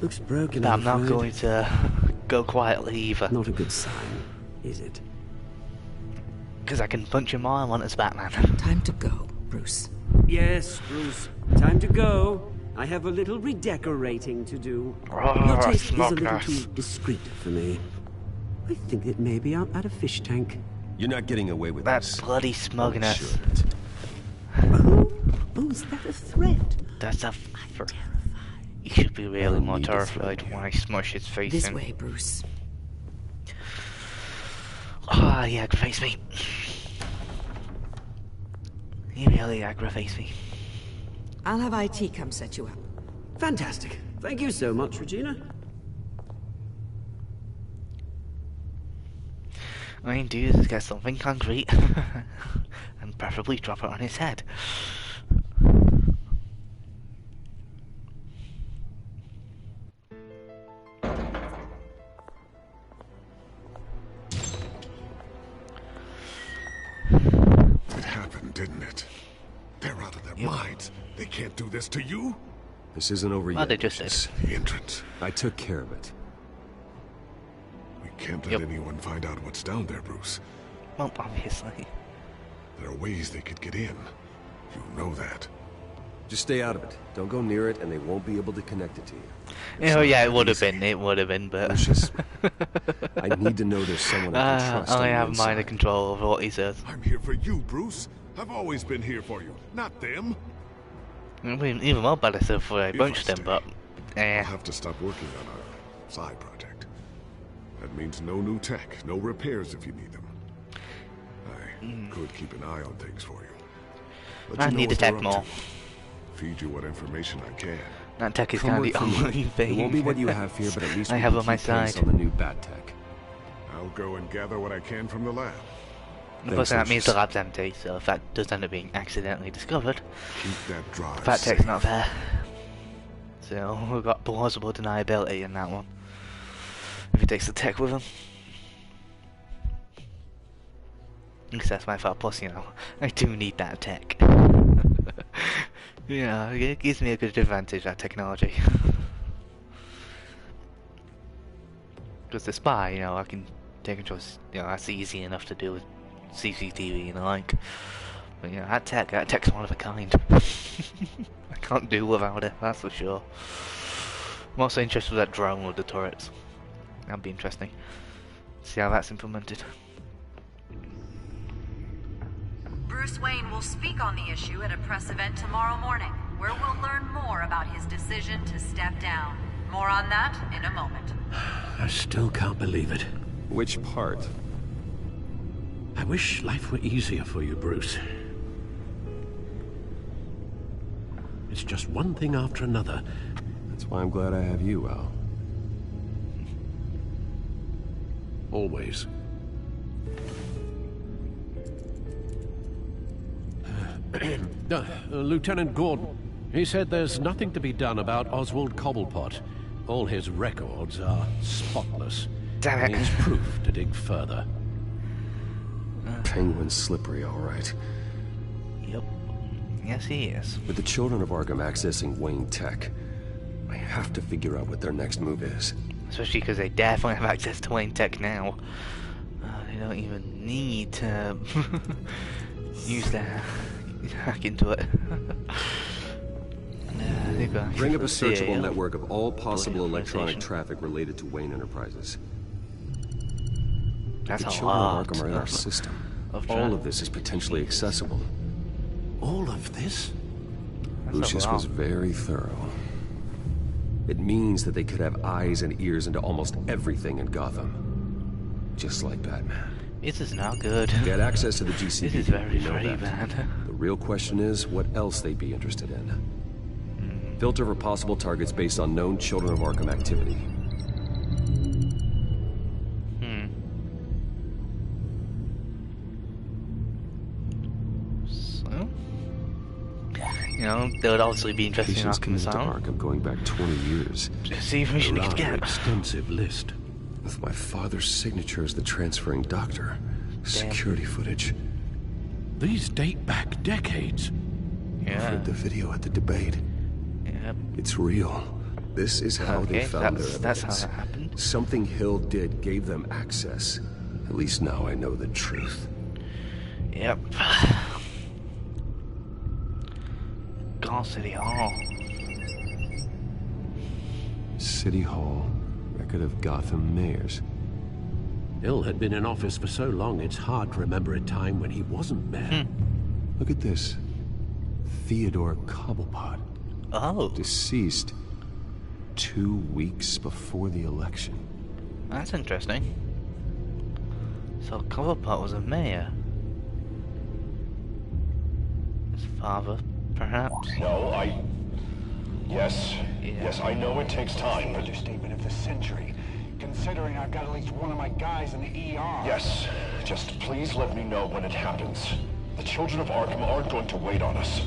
T: Looks broken.
A: But I'm not going to go quietly either.
T: Not a good sign, is it?
A: Because I can punch him all I want as Batman.
S: Time to go, Bruce.
T: Yes, Bruce. Time to go. I have a little redecorating to do. Your taste is a little too discreet for me. I think it may be out at a fish tank.
B: You're not getting away with
A: that
B: this.
A: bloody smugness.
T: Oh, is that a threat?
A: That's a... You should be really more terrified when I smush his face
S: This
A: in.
S: way, Bruce.
A: Ah, he aggravates me. He really aggravates me.
S: I'll have IT come set you up.
T: Fantastic. Thank you so much, Regina.
A: All I need to do is get something concrete and preferably drop it on his head.
O: It happened, didn't it? They're out of their minds. They can't do this to you?
B: This isn't over yet.
A: They just did.
O: The entrance.
B: I took care of it.
O: We can't let anyone find out what's down there, Bruce.
A: Well, obviously.
O: There are ways they could get in. You know that.
B: Just stay out of it. Don't go near it, and they won't be able to connect it to you.
A: Oh yeah, it would have been. It would have been, but
B: I need to know there's someone I can trust.
A: I have minor control over what he says.
O: I'm here for you, Bruce. I've always been here for you, not them.
A: Even more better if I punched him, but
O: I'll have to stop working on our side project. That means no new tech, no repairs if you need them. I could keep an eye on things for you.
A: I need the tech more.
O: Feed you what information I can.
A: That tech is kind of the only thing.
B: It won't be what you have here, but at least
A: I
B: we
A: have
B: can
A: on my
B: keep pace
A: side.
B: on the new bat tech.
O: I'll go and gather what I can from the lab.
A: Of course, that means the lab's empty, so if that does end up being accidentally discovered,
O: keep that drive
A: Bat tech's not there. So we've got plausible deniability in that one. If he takes the tech with him. Because that's my fault, plus, you know, I do need that tech. Yeah, it gives me a good advantage, that technology. Because the spy, you know, I can take control, you know, that's easy enough to do with CCTV and the like. But, you know, that tech's one of a kind. I can't do without it, that's for sure. I'm also interested with that drone with the turrets. That'd be interesting. See how that's implemented.
U: Bruce Wayne will speak on the issue at a press event tomorrow morning, where we'll learn more about his decision to step down. More on that in a moment.
N: I still can't believe it.
B: Which part?
N: I wish life were easier for you, Bruce. It's just one thing after another.
B: That's why I'm glad I have you, Al.
N: Always. Lieutenant Gordon, he said there's nothing to be done about Oswald Cobblepot. All his records are spotless.
A: Damn it.
N: He's proof to dig further.
B: Penguin's slippery, all right.
A: Yep. Yes, he is.
B: With the children of Arkham accessing Wayne Tech, I have to figure out what their next move is.
A: Especially because they definitely have access to Wayne Tech now. They don't even need to use their hack into it.
B: Bring up a searchable network of all possible electronic traffic related to Wayne Enterprises.
A: That's
B: the
A: a
B: children
A: lot
B: of Arkham are in our system.
A: of
B: All of this is potentially accessible.
N: All of this?
B: Lucius was very thorough. It means that they could have eyes and ears into almost everything in Gotham. Just like Batman.
A: This is not good.
B: Get access to the GCPD.
A: This is very,
B: we know
A: very
B: that.
A: bad.
B: The real question is what else they'd be interested in. Filter for possible targets based on known Children of Arkham activity.
A: So? You know, they would obviously be interested in Arkham Asylum.
B: Arkham going back 20 years.
A: See if we should get an
N: extensive list.
B: With my father's signature as the transferring doctor. Security footage.
N: These date back decades.
B: I've heard the video at the debate.
A: Yep.
B: It's real. This is how they found their evidence.
A: That's how that happened.
B: Something Hill did gave them access. At least now I know the truth.
A: Yep. God, City Hall.
B: City Hall. Record of Gotham mayors.
N: Hill had been in office for so long, it's hard to remember a time when he wasn't mayor.
B: Look at this. Theodore Cobblepot.
A: Oh.
B: Deceased 2 weeks before the election.
A: That's interesting. So Cobblepot was a mayor. His father, perhaps?
F: No, Yes, I know it takes time.
E: Understatement of the century. Considering I've got at least one of my guys in the ER.
F: Yes, just please let me know when it happens. The children of Arkham aren't going to wait on us.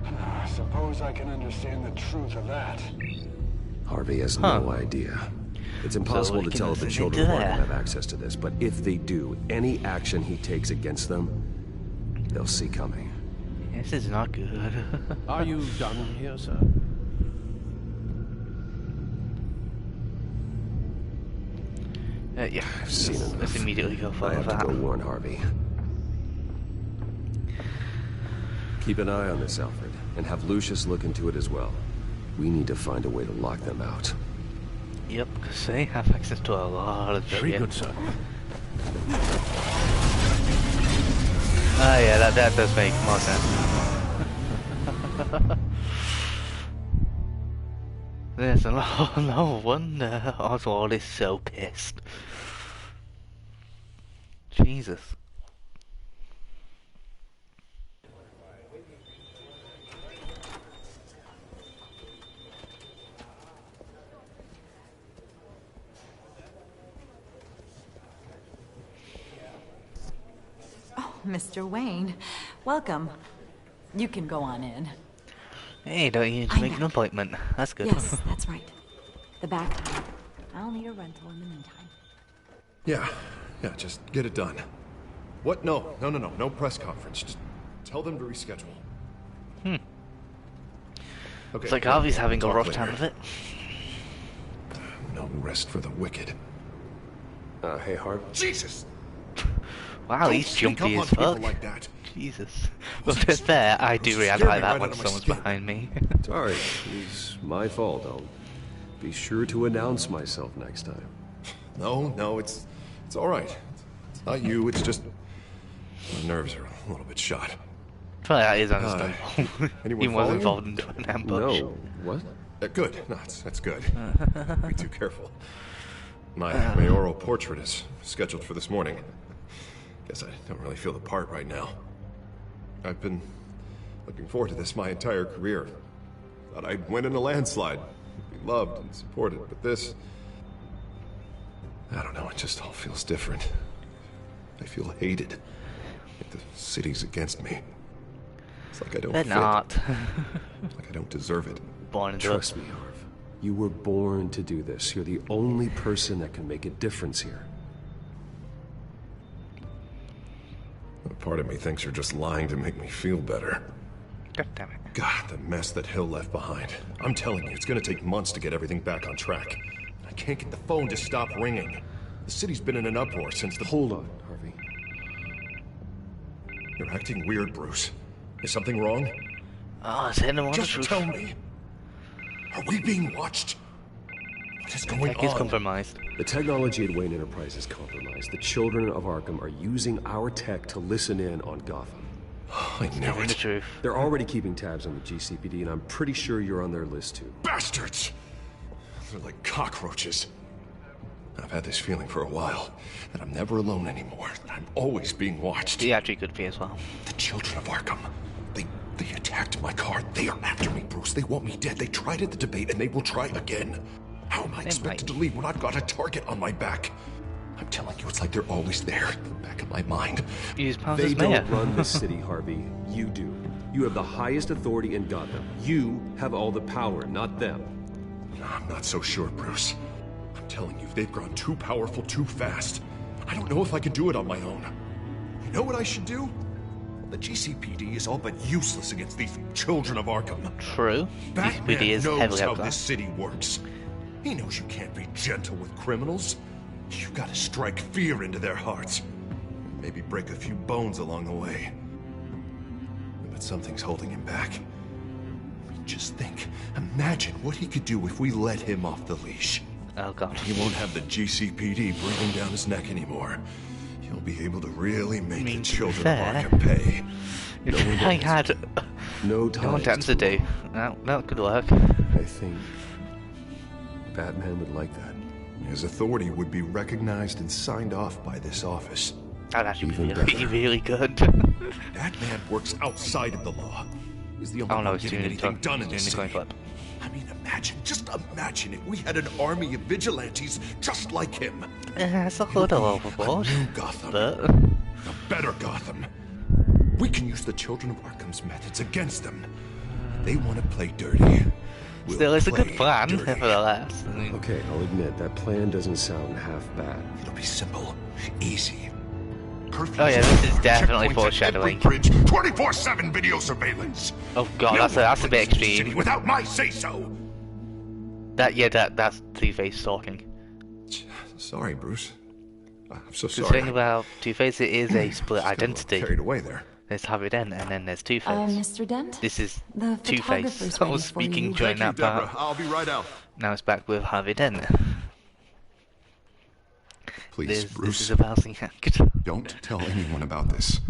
E: I suppose I can understand the truth of that.
B: Harvey has no idea. It's impossible to tell if the children of Arkham have access to this, but if they do, any action he takes against them, they'll see coming.
A: This is not good.
N: Are you done here, sir?
A: Yeah,
B: I've seen enough.
A: Let's immediately go for
B: I have
A: that.
B: to go warn Harvey. Keep an eye on this, Alfred, and have Lucius look into it as well. We need to find a way to lock them out.
A: Yep, because they have access to a lot of shit.
N: Very good, sir.
A: Oh yeah, that does make more sense. There's no wonder Oswald is so pissed. Jesus.
U: Oh, Mr. Wayne, welcome. You can go on in.
A: Hey, don't you need to make an appointment? That's good.
U: Yes, that's right. The back time. I'll need a rental in the meantime.
H: Yeah, just get it done. What? No press conference. Just tell them to reschedule. Okay.
A: It's like Harvey's having a rough time of it.
H: No rest for the wicked.
B: Hey, Harv.
H: Jesus!
A: Wow, he's jumpy as fuck.
H: Like that.
A: Jesus. Well, to be fair, I do react like that when someone's behind me.
B: Sorry, it's my fault. I'll be sure to announce myself next time.
H: No, it's all right. It's not you. It's just my nerves are a little bit shot.
A: Well, that is understandable. He was involved in an ambush.
B: No, what?
H: Good. No, that's good. Be too careful. My mayoral portrait is scheduled for this morning. Guess I don't really feel the part right now. I've been looking forward to this my entire career. Thought I'd win in a landslide, be loved and supported, but this... I don't know, it just all feels different. I feel hated. Like the city's against me. It's like I don't fit.
A: They're not.
H: Like I don't deserve it.
B: Trust me, Harv. You were born to do this. You're the only person that can make a difference here.
H: A part of me thinks you're just lying to make me feel better.
A: God damn it.
H: God, the mess that Hill left behind. I'm telling you, it's gonna take months to get everything back on track. I can't get the phone to stop ringing. The city's been in an uproar since the...
B: Hold on, Harvey.
H: You're acting weird, Bruce. Is something wrong?
A: Oh, it's him.
H: Just tell me. Are we being watched? What is going on?
A: He's compromised.
B: The technology at Wayne Enterprise is compromised. The children of Arkham are using our tech to listen in on Gotham.
H: I knew it.
A: The truth.
B: They're already keeping tabs on the GCPD, and I'm pretty sure you're on their list too.
H: Bastards! They're like cockroaches. I've had this feeling for a while, that I'm never alone anymore, that I'm always being watched.
A: He actually could be as well.
H: The children of Arkham. They attacked my car. They are after me, Bruce. They want me dead. They tried at the debate, and they will try again. How am I expected to leave when I've got a target on my back? I'm telling you, it's like they're always there, in the back of my mind.
B: They don't run this city, Harvey. You do. You have the highest authority in Gotham. You have all the power, not them.
H: I'm not so sure, Bruce. I'm telling you, they've grown too powerful too fast. I don't know if I can do it on my own. You know what I should do? The GCPD is all but useless against these children of Arkham.
A: True.
H: Batman
A: GCPD is
H: knows
A: heavily
H: how
A: outclassed.
H: this city works. He knows you can't be gentle with criminals. You gotta strike fear into their hearts. Maybe break a few bones along the way. But something's holding him back. I mean, just think. Imagine what he could do if we let him off the leash.
A: Oh god.
H: He won't have the GCPD breathing down his neck anymore. He'll be able to really make the children of Arkham pay.
A: If I had
B: no
A: time to do, that could work.
B: I think Batman would like that.
H: His authority would be recognized and signed off by this office.
A: That'd actually be really good.
H: Batman works outside of the law. He's the only one getting anything done in this city. I mean, just imagine if we had an army of vigilantes just like him.
A: It's a little overboard.
H: A new Gotham. A better Gotham. We can use the children of Arkham's methods against them. They want to play dirty.
A: Still, it's a good plan, nevertheless.
B: Okay, I'll admit, that plan doesn't sound half bad.
H: It'll be simple, easy.
A: Oh yeah, this is definitely foreshadowing.
H: 24/7 video surveillance.
A: Oh god, that's a bit extreme.
H: Without my say-so.
A: That's Two-Face talking.
H: Sorry, Bruce. I'm so
A: The
H: sorry.
A: thing about Two-Face, it is a split identity.
H: Carried away there.
A: There's Harvey Dent, and then there's Two-Face.
D: Mr. Dent?
A: This is
D: The
A: Two-Face. I was speaking during that part.
H: I'll be right out.
A: Now it's back with Harvey Dent.
H: Please, Bruce.
A: This is a balancing act.
H: Don't tell anyone about this.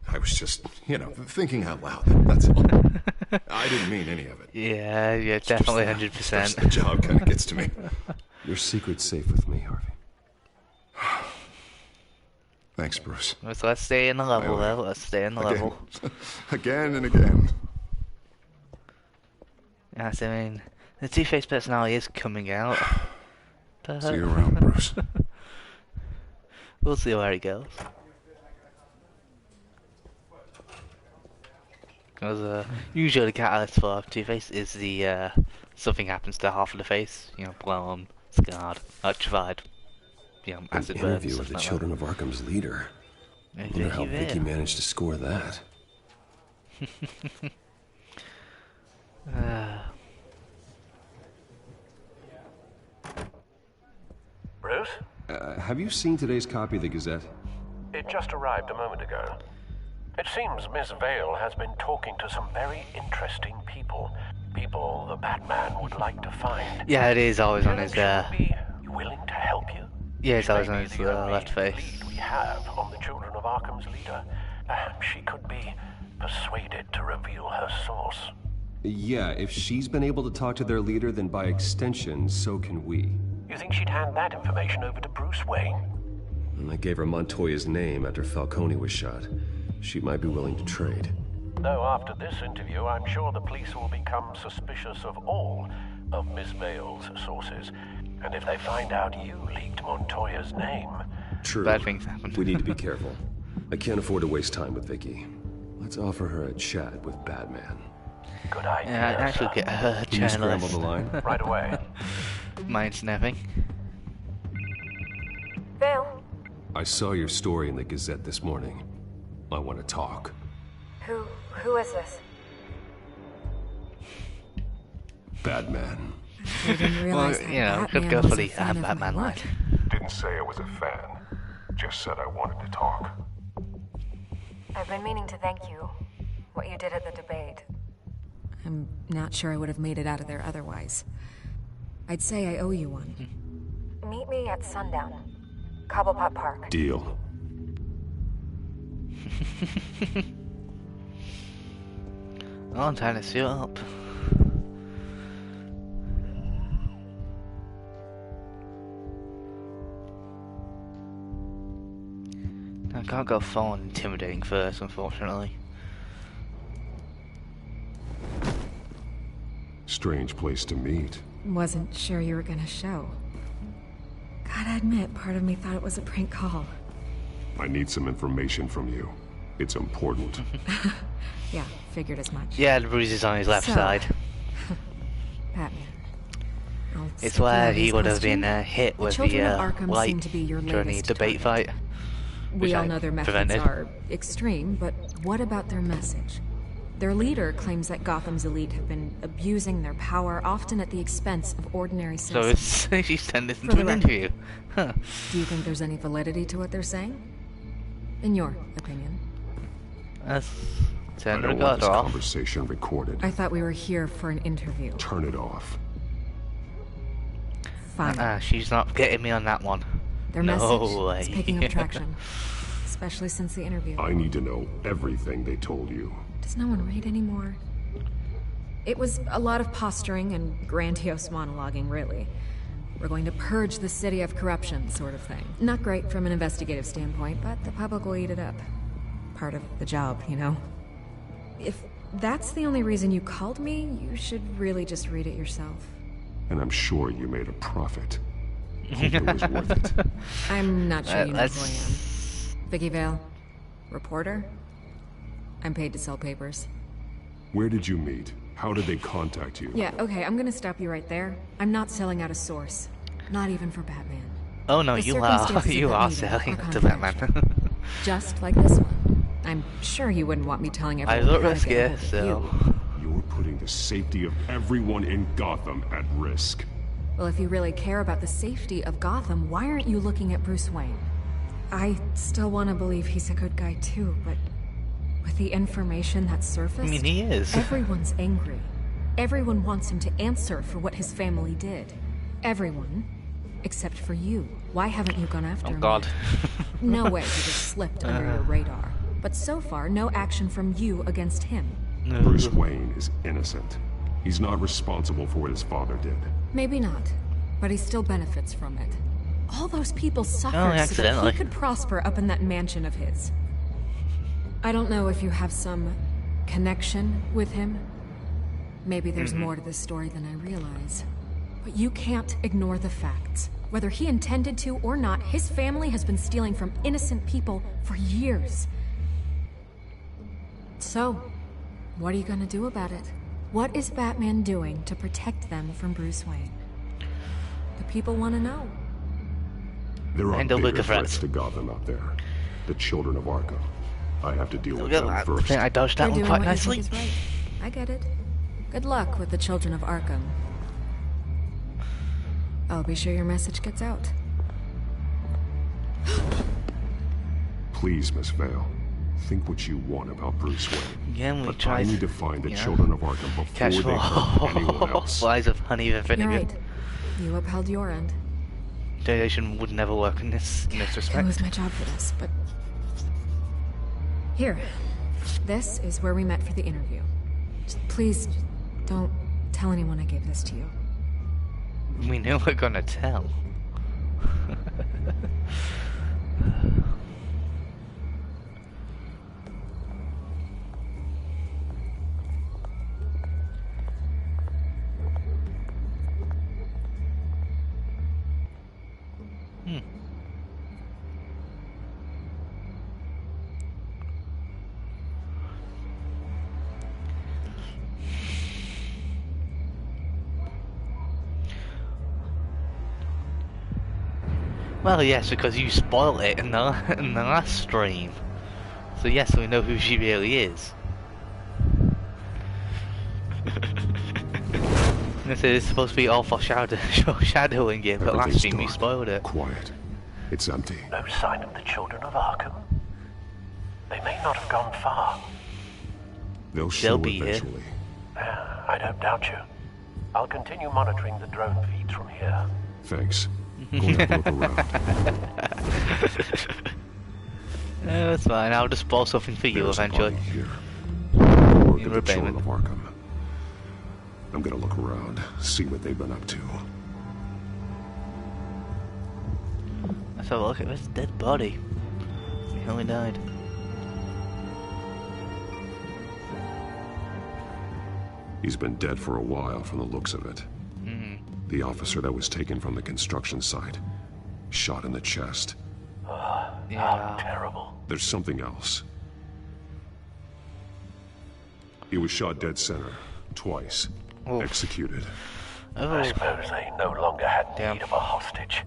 H: I was just, thinking out loud. That's all. I didn't mean any of it.
A: Yeah, definitely 100%.
H: The job kind of gets to me.
B: Your secret's safe with me, Harvey.
H: Thanks, Bruce.
A: So let's stay in the level, though. Let's stay in the level.
H: Again and again.
A: Yes, I mean, the Two-Face personality is coming out. But
H: See you around, Bruce.
A: We'll see where it goes. Because usually the catalyst for Two-Face is the something happens to half of the face, blown, scarred, electrified, acid
B: An
A: burns.
B: interview with the children of Arkham's leader. I wonder how Vicky managed to score that.
M: Bruce?
B: Have you seen today's copy of the Gazette?
M: It just arrived a moment ago. It seems Miss Vale has been talking to some very interesting people. People the Batman would like to find.
A: Yeah, it is always on his,
M: be willing to help you?
A: Yeah, it's always on his left face.
M: We have on the children of Arkham's leader. Perhaps she could be persuaded to reveal her source.
B: Yeah, if she's been able to talk to their leader, then by extension, so can we.
M: You think she'd hand that information over to Bruce Wayne?
B: And I gave her Montoya's name after Falcone was shot. She might be willing to trade.
M: Though after this interview, I'm sure the police will become suspicious of all of Miss Vale's sources. And if they find out you leaked Montoya's name...
B: True.
A: Bad things happen.
B: We need to be careful. I can't afford to waste time with Vicky. Let's offer her a chat with Batman.
M: Good idea.
A: Yeah, actually get her
B: Can you scramble
A: journalist.
B: the line?
M: Right away.
A: Mind snapping.
P: Vale,
B: I saw your story in the Gazette this morning. I want to talk.
P: who is this?
B: Batman.
D: I didn't realize that
A: could go for the Batman line.
C: Didn't say I was a fan. Just said I wanted to talk.
P: I've been meaning to thank you. What you did at the debate.
R: I'm not sure I would have made it out of there otherwise. I'd say I owe you one.
P: Meet me at sundown. Cobblepot Park.
B: Deal.
A: Oh, I'm trying to suit up. I can't go full on intimidating first, unfortunately.
O: Strange place to meet.
R: Wasn't sure you were gonna show. Gotta admit, part of me thought it was a prank call.
O: I need some information from you.
B: It's important.
R: Yeah, figured as much.
A: Yeah, the bruises on his left side.
R: Batman.
A: It's where he would have been hit with the light
R: to be your
A: during the debate fight.
R: We all know their methods are extreme, but what about their message? Their leader claims that Gotham's elite have been abusing their power, often at the expense of ordinary citizens.
A: So it's she's turned this into an interview. Huh.
R: Do you think there's any validity to what they're saying? In your opinion?
B: I don't want this conversation recorded.
R: I thought we were here for an interview.
B: Turn it off.
R: Fine.
A: She's not getting me on that one.
R: Their message is picking up traction, especially since the interview.
B: I need to know everything they told you.
R: Does no one read anymore? It was a lot of posturing and grandiose monologuing, really. We're going to purge the city of corruption, sort of thing. Not great from an investigative standpoint, but the public will eat it up. Part of the job, you know? If that's the only reason you called me, you should really just read it yourself.
B: And I'm sure you made a profit. Hope it was worth it.
R: I'm not sure you know who I am. Vicky Vale, reporter. I'm paid to sell papers.
B: Where did you meet? How did they contact you?
R: Yeah, okay, I'm gonna stop you right there. I'm not selling out a source. Not even for Batman.
A: Oh no, you are selling to Batman.
R: Just like this one. I'm sure you wouldn't want me telling everyone.
A: I look risk, yeah, so...
B: You're putting the safety of everyone in Gotham at risk.
R: Well, if you really care about the safety of Gotham, why aren't you looking at Bruce Wayne? I still want to believe he's a good guy too, but with the information that surfaced...
A: I mean, he is.
R: Everyone's angry. Everyone wants him to answer for what his family did. Everyone. Except for you. Why haven't you gone after him?
A: Oh, God.
R: No way he just slipped under your radar. But so far, no action from you against him.
B: Bruce Wayne is innocent. He's not responsible for what his father did.
R: Maybe not, but he still benefits from it. All those people suffered so that he could prosper up in that mansion of his. I don't know if you have some connection with him. Maybe there's more to this story than I realize. But you can't ignore the facts. Whether he intended to or not, his family has been stealing from innocent people for years. So, what are you gonna do about it? What is Batman doing to protect them from Bruce Wayne? The people want to know.
B: There are bigger threats to Gotham out there. The children of Arkham. I have to deal with them first.
A: I think I dodged that one quite nicely.
R: Is right. I get it. Good luck with the children of Arkham. I'll be sure your message gets out.
B: Please, Miss Vale. Think what you want about Bruce Wayne.
A: Again,
B: but I need to find the children of Arkham before they hurt anyone else.
A: Flies of honey and vinegar.
R: You're right. You upheld your end.
A: Delegation would never work in this respect.
R: It was my job for this, but... Here. This is where we met for the interview. Please, don't tell anyone I gave this to you.
A: We knew we're gonna tell. Well, yes, because you spoiled it in the last stream. So yes, we know who she really is. This is supposed to be all foreshadowing it, but last stream we spoiled it.
B: Quiet. It's empty.
L: No sign of the children of Arkham. They may not have gone far.
B: They'll show eventually.
L: I don't doubt you. I'll continue monitoring the drone feeds from here.
B: Thanks. Go have a look around.
A: That's fine. I'll just spoil something for you eventually.
B: Work at the children of Arkham. I'm gonna look around, see what they've been up to.
A: Let's have a look at this dead body. He only died.
B: He's been dead for a while from the looks of it. The officer that was taken from the construction site. Shot in the chest.
L: How terrible.
B: There's something else. He was shot dead center. Twice. Oof. Executed.
L: Oh. I suppose they no longer had need of a hostage.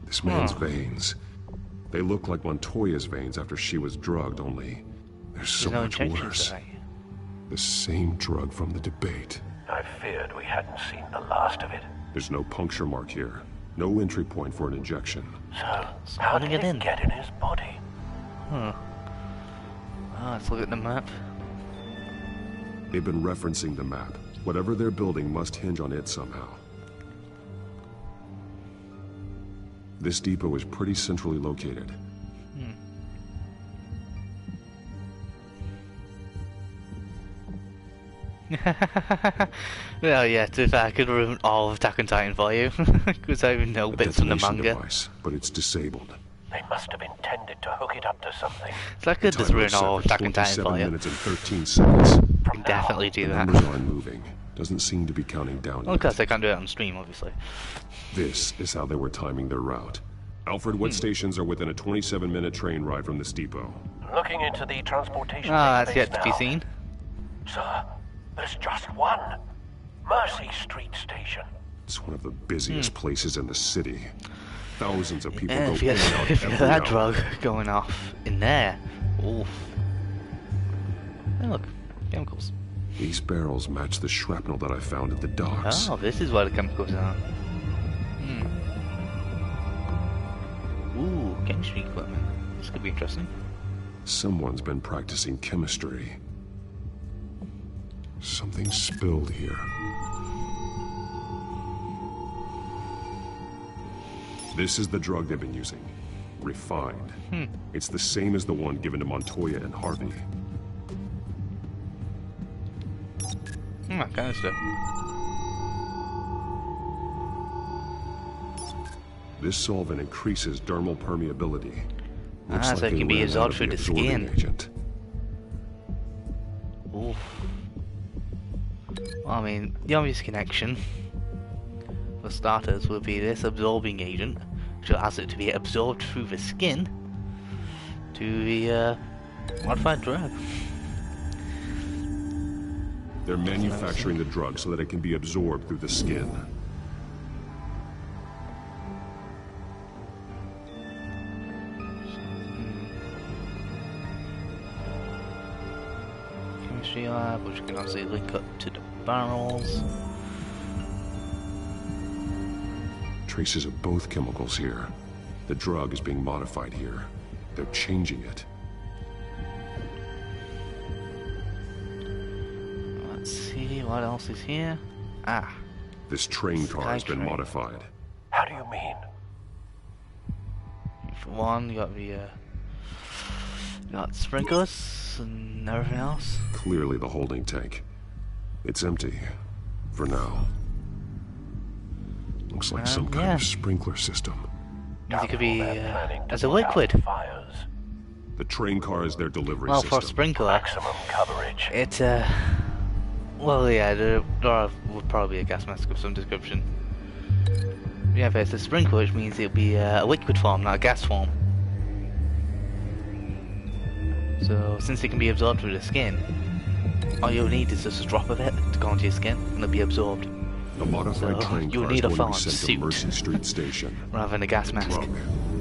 B: This man's veins. They look like Montoya's veins after she was drugged, only they're so much worse. The same drug from the debate.
L: I feared we hadn't seen the last of it.
B: There's no puncture mark here. No entry point for an injection.
L: So, how did it get in his body?
A: Let's look at the map.
B: They've been referencing the map. Whatever they're building must hinge on it somehow. This depot is pretty centrally located.
A: Well, yeah, to be fair, I could ruin all of Attack on Titan for you, because I know bits from the manga.
B: Device, but it's disabled.
L: They must have intended to hook it up to something.
A: So I could just ruin all of Attack on Titan for you.
B: 27 minutes and 13 seconds.
A: I can definitely do that.
B: The numbers aren't moving. Doesn't seem to be counting down
A: Well, because I can't do it on stream, obviously.
B: This is how they were timing their route. Alfred, what stations are within a 27-minute train ride from this depot?
L: Looking into the transportation
A: that's yet to be seen.
L: Sir, there's just one. Mercy Street Station.
B: It's one of the busiest places in the city. Thousands of people go
A: if you
B: in and out
A: if you
B: every
A: had that
B: hour.
A: drug going off in there, oof. Hey, look, chemicals.
B: These barrels match the shrapnel that I found at the docks.
A: Oh, this is where the chemicals are. Ooh, chemistry equipment. This could be interesting.
B: Someone's been practicing chemistry. Something spilled here. This is the drug they've been using. Refined. It's the same as the one given to Montoya and Harvey.
A: That kind of stuff.
B: This solvent increases dermal permeability. Looks
A: so
B: like
A: it can be
B: ran out
A: absorbed
B: of
A: through the
B: absorbing
A: skin.
B: agent.
A: Oof. Well, I mean, the obvious connection, for starters, would be this absorbing agent, which allows it to be absorbed through the skin to the modified drug.
B: They're manufacturing the drug so that it can be absorbed through the skin.
A: Chemistry lab, which can obviously link up to the barrels.
B: Traces of both chemicals here. The drug is being modified here. They're changing it.
A: Let's see what else is here.
B: This train car has been modified.
L: How do you mean?
A: For one, you got the you got sprinklers and everything else.
B: Clearly the holding tank. It's empty. For now. Looks like some kind of sprinkler system.
A: It could be as a liquid.
B: The train car is their delivery
A: system.
B: system.
A: For a sprinkler,
L: maximum coverage.
A: It's well, yeah, there would probably be a gas mask of some description. Yeah, but it's a sprinkler, which means it'll be a liquid form, not a gas form. So, since it can be absorbed through the skin, all you'll need is just a drop of it to go onto your skin, and it'll be absorbed.
B: The modified train
A: you'll
B: car
A: need
B: is
A: a
B: going to be
A: suit
B: sent to Mercy Street Station.
A: rather than a gas mask.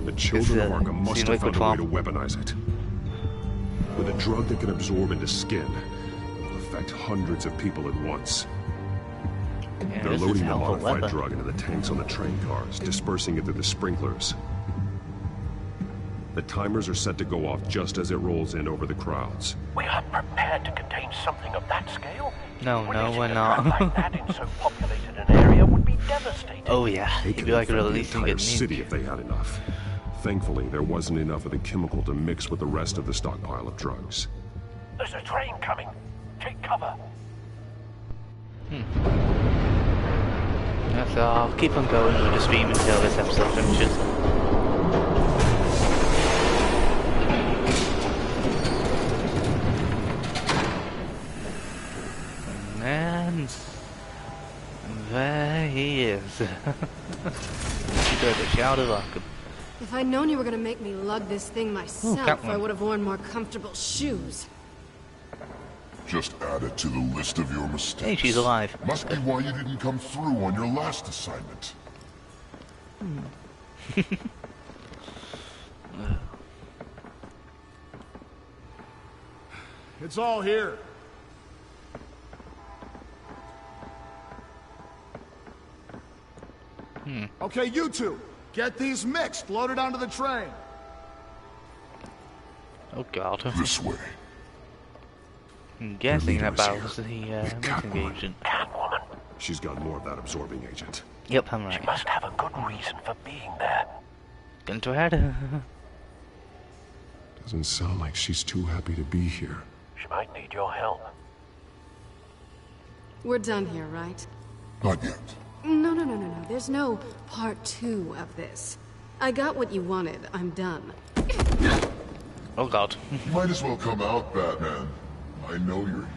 B: The children of Arkham must have found a way to weaponize it. With a drug that can absorb into skin, it will affect hundreds of people at once.
A: Yeah,
B: They're loading the modified drug into the tanks on the train cars, dispersing it through the sprinklers. The timers are set to go off just as it rolls in over the crowds.
L: We are prepared to contain something of that scale?
A: No, we're not.
L: Like that in so populated an area would be devastating.
A: Oh yeah, it'd be like releasing
B: the
A: a
B: entire city if they had enough. Thankfully, there wasn't enough of the chemical to mix with the rest of the stockpile of drugs.
L: There's a train coming. Take cover.
A: Yeah, so I'll keep on going with the stream until this episode finishes. And there he is. He got a shout of Arkham.
R: If I'd known you were gonna make me lug this thing myself, I would have worn more comfortable shoes.
C: Just add it to the list of your mistakes.
A: Hey, she's alive.
C: Must be why you didn't come through on your last assignment.
E: It's all here. Okay, you two, get these mixed, loaded onto the train.
A: Oh God.
C: This way.
A: I'm guessing that was the missing agent.
B: Catwoman. She's got more of that absorbing agent.
A: Yep, I'm right.
L: She must have a good reason for being there.
A: Gun to her head.
O: Doesn't sound like she's too happy to be here.
L: She might need your help.
R: We're done here, right?
C: Not yet.
R: No. There's no part 2 of this. I got what you wanted. I'm done.
A: Oh God.
C: Might as well come out, Batman. I know you're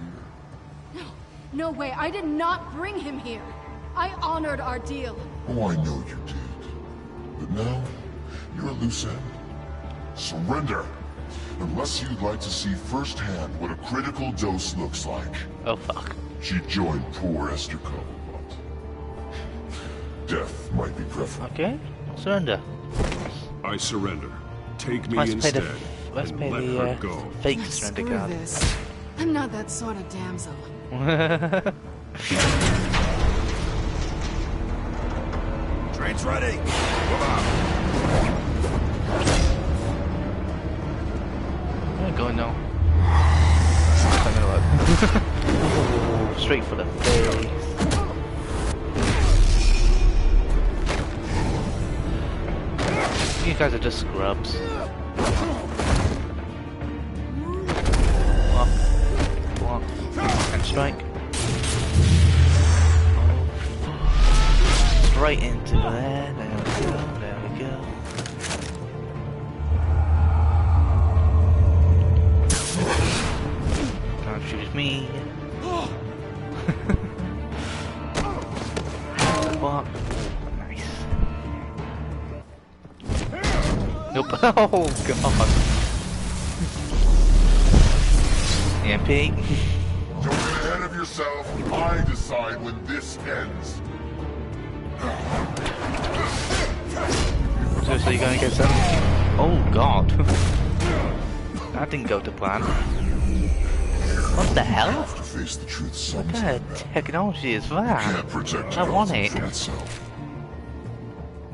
C: here.
R: No way. I did not bring him here. I honored our deal.
C: Oh, I know you did. But now, you're a loose end. Surrender! Unless you'd like to see firsthand what a critical dose looks like.
A: Oh, fuck.
C: She joined poor Esther Cobblepot. Death might be preferable.
A: Okay, surrender.
B: I surrender. Take me instead.
A: Let's pay
B: let
A: the
B: her go.
A: fake surrender card.
R: This. I'm not that sort of damsel.
E: Train's ready. Move out.
A: I'm going now. Straight for the face. You guys are just scrubs. Block. And strike. Straight into there. There we go. There we go. Can't shoot me. Block. Nice. Nope. Oh God. EMP.
C: Don't get ahead of yourself. I decide when this ends.
A: Seriously, you're gonna get some? Oh God. That didn't go to plan. What the hell?
C: Have to face the truth
A: What kind of technology is that?
C: Can't protect
A: I want it.
C: from itself.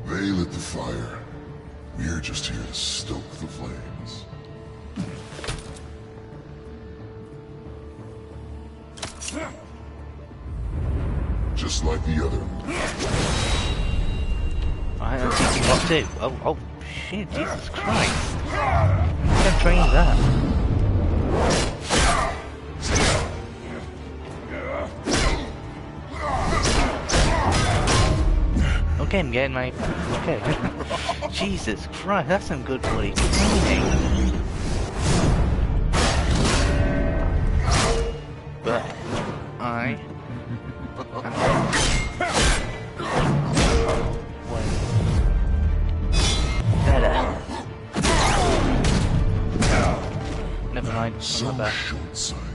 C: They lit the fire. We're just here to stoke the flames. Just like the other.
A: I'm teaching what to. Oh shit, Jesus Christ. I'm training that. Okay, I'm getting my... Okay. Jesus Christ, that's some good bloody training. But... I... Better. Never mind.
C: So short-sighted.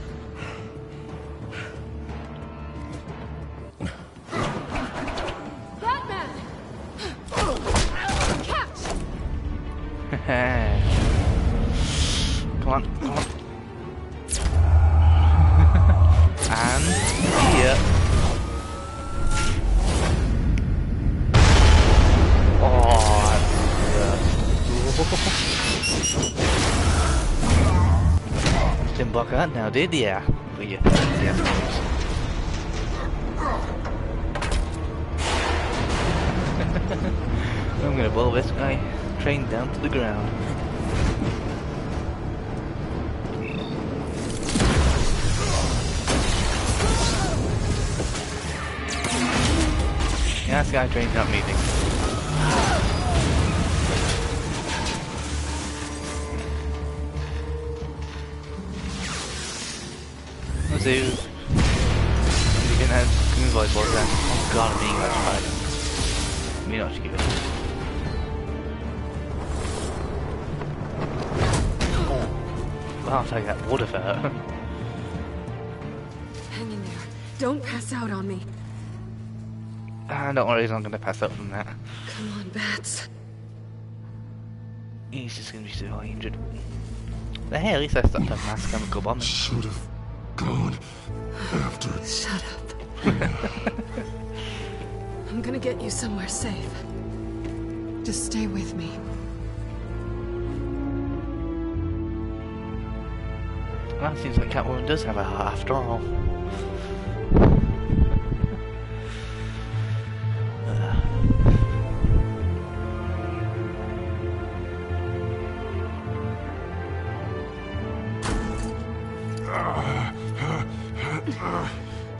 R: Batman! Catch!
A: Come on, come on. And here. Didn't block that now, did ya? But yeah, I'm gonna blow this guy train down to the ground. Yeah, Sky Train's not moving. Let's see. You can have move like board then. Oh god, I'm being electrified. Let me not keep it. Oh. I'll take that water for her.
R: Don't pass out on me.
A: Don't worry, he's not going to pass up from that.
R: Come on, Bats.
A: He's just going to be severely injured. But hey, at least I stopped a mass chemical bombing.
C: Should have gone after.
R: Shut up. I'm gonna get you somewhere safe. Just stay with me.
A: Well, it seems like Catwoman does have a heart after all.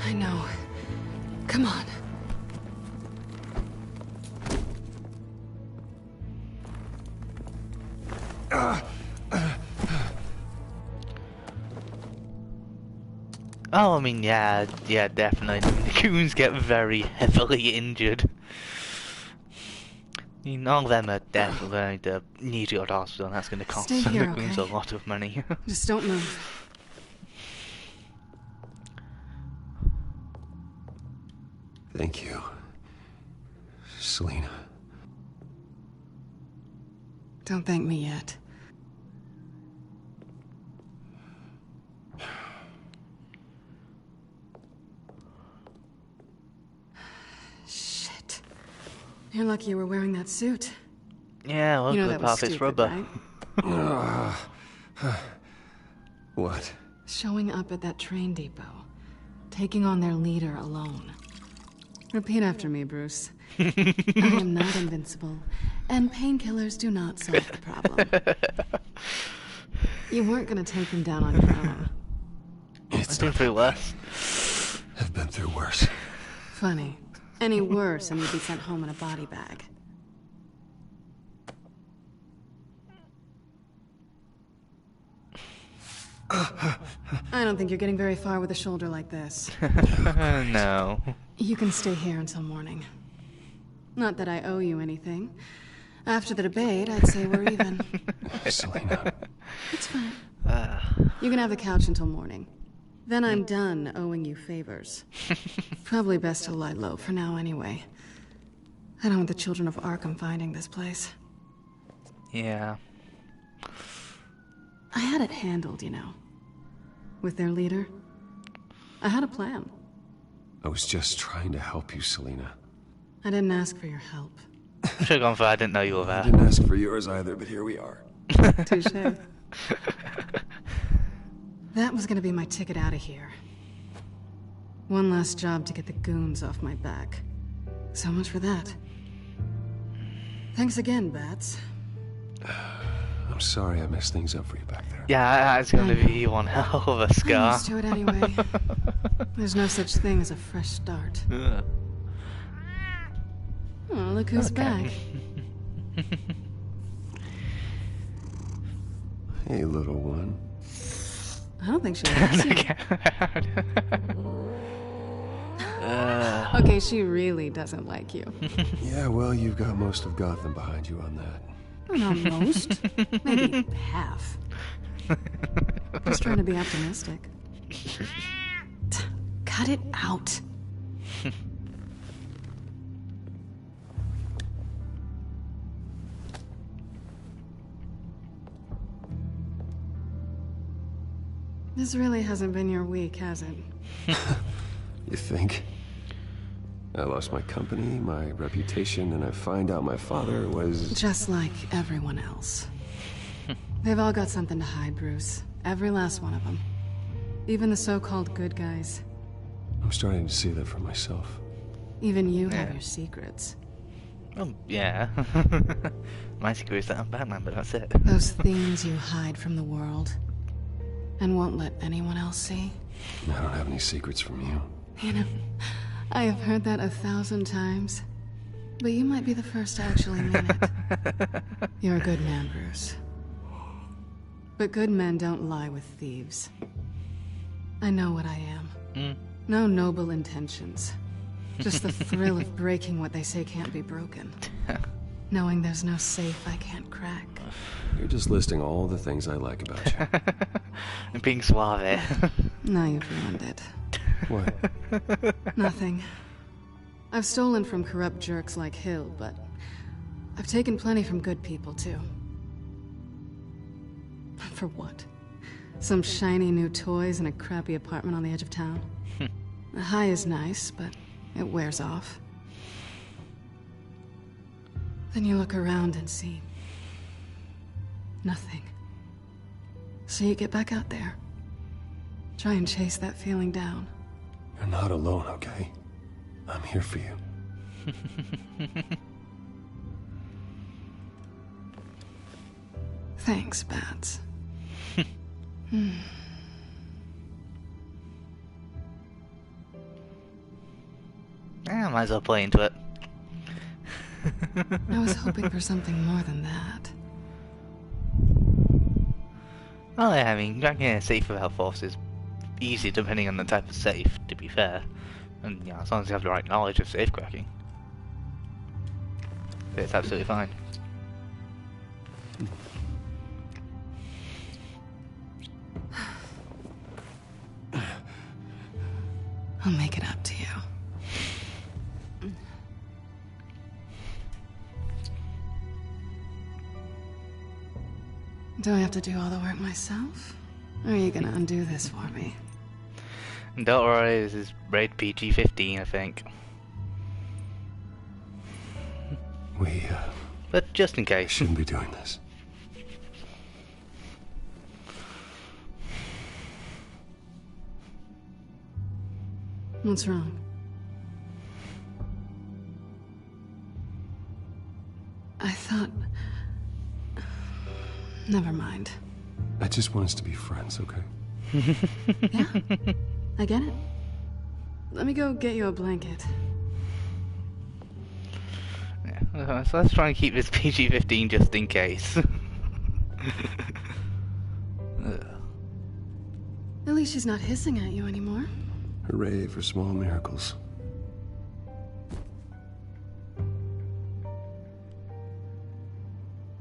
R: I know. Come on.
A: Oh, I mean, yeah, definitely. The goons get very heavily injured. All of them are definitely going to need to go to hospital, and that's going to cost
R: Stay here,
A: the goons
R: okay?
A: a lot of money.
R: Just don't move.
B: Thank you, Selina.
R: Don't thank me yet. Shit. You're lucky you were wearing that suit.
A: Yeah, well,
R: you know
A: good
R: that
A: part
R: was
A: of it's
R: stupid,
A: rubber.
R: right?
B: What?
R: Showing up at that train depot. Taking on their leader alone. Repeat after me, Bruce. I am not invincible, and painkillers do not solve the problem. You weren't gonna take them down on your own.
B: It's
A: been through worse.
B: I've been through worse.
R: Funny. Any worse and you'd be sent home in a body bag. I don't think you're getting very far with a shoulder like this.
A: No.
R: You can stay here until morning. Not that I owe you anything. After the debate, I'd say we're even.
B: Selina.
R: It's fine. You can have the couch until morning. Then I'm done owing you favors. Probably best to lie low for now anyway. I don't want the children of Arkham finding this place.
A: Yeah.
R: I had it handled, you know. With their leader. I had a plan.
B: I was just trying to help you, Selina.
R: I didn't ask for your help.
A: Should have gone for I didn't know you were there.
B: I didn't ask for yours either, but here we are.
R: Touché. That was gonna be my ticket out of here. One last job to get the goons off my back. So much for that. Thanks again, Bats.
B: I'm sorry I messed things up for you back there.
A: Yeah, it's going to be one hell of a scar.
R: I'm used to it anyway. There's no such thing as a fresh start. Oh, look who's back.
B: Hey, little one.
R: I don't think she likes you. Okay, she really doesn't like you.
B: Yeah, well, you've got most of Gotham behind you on that.
R: Not most. Maybe half. Just trying to be optimistic. Cut it out. This really hasn't been your week, has it?
B: You think? I lost my company, my reputation, and I find out my father was...
R: Just like everyone else. They've all got something to hide, Bruce. Every last one of them. Even the so-called good guys.
B: I'm starting to see that for myself.
R: Even you have your secrets.
A: Oh, yeah. My secret is that I'm Batman, but that's it.
R: Those things you hide from the world. And won't let anyone else see.
B: I don't have any secrets from you.
R: You know, I have heard that 1,000 times. But you might be the first to actually mean it. You're a good man, Bruce. But good men don't lie with thieves. I know what I am. No noble intentions. Just the thrill of breaking what they say can't be broken. Knowing there's no safe I can't crack.
B: You're just listing all the things I like about you.
A: And being suave.
R: Now you've ruined it.
B: What?
R: Nothing. I've stolen from corrupt jerks like Hill, but I've taken plenty from good people, too. For what? Some shiny new toys and a crappy apartment on the edge of town? The high is nice, but it wears off. Then you look around and see nothing. So you get back out there. Try and chase that feeling down.
B: You're not alone, okay? I'm here for you.
R: Thanks, Bats.
A: I might as well play into it.
R: I was hoping for something more than that.
A: Well, yeah, I mean, cracking a safe without force is easy depending on the type of safe, to be fair. And, yeah, as long as you have the right knowledge of safe cracking. It's absolutely fine.
R: I'll make it up to you. Do I have to do all the work myself? Or are you gonna undo this for me?
A: Don't worry, this is rated PG-15, I think. But just in case.
B: Shouldn't be doing this.
R: What's wrong? I thought... Never mind.
B: I just want us to be friends, okay?
R: Yeah, I get it. Let me go get you a blanket.
A: Yeah, so let's try and keep this PG-15 just in case.
R: At least she's not hissing at you anymore.
B: Hooray for small miracles.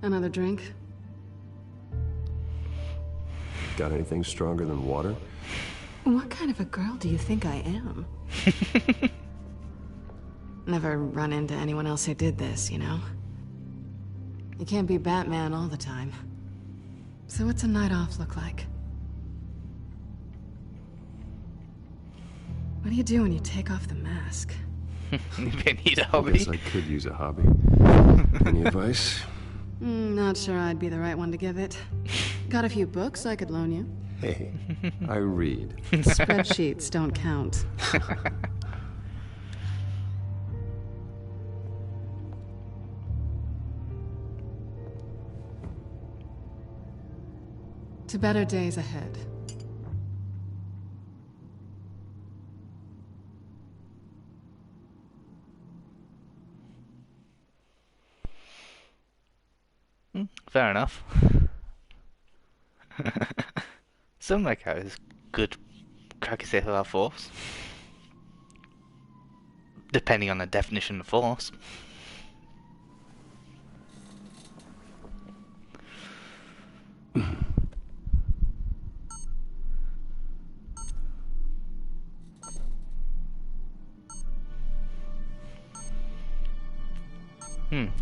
R: Another drink?
B: Got anything stronger than water?
R: What kind of a girl do you think I am? Never run into anyone else who did this, you know? You can't be Batman all the time. So what's a night off look like? What do you do when you take off the mask?
A: You need a hobby.
B: I guess I could use a hobby. Any advice?
R: Not sure I'd be the right one to give it. Got a few books I could loan you.
B: Hey, I read.
R: Spreadsheets don't count. To better days ahead.
A: Fair enough. Some of my characters could crack a safe without force. Depending on the definition of force.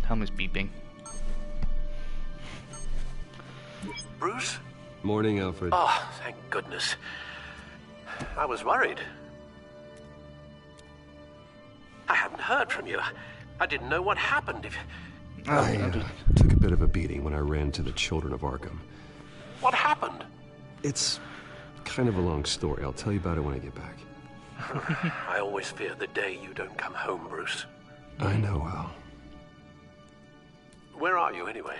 A: Helmet's beeping.
L: Bruce?
B: Morning, Alfred.
L: Oh, thank goodness. I was worried. I hadn't heard from you. I didn't know what happened.
B: I took a bit of a beating when I ran to the Children of Arkham.
L: What happened?
B: It's kind of a long story. I'll tell you about it when I get back.
L: I always fear the day you don't come home, Bruce.
B: I know, Al.
L: Where are you, anyway?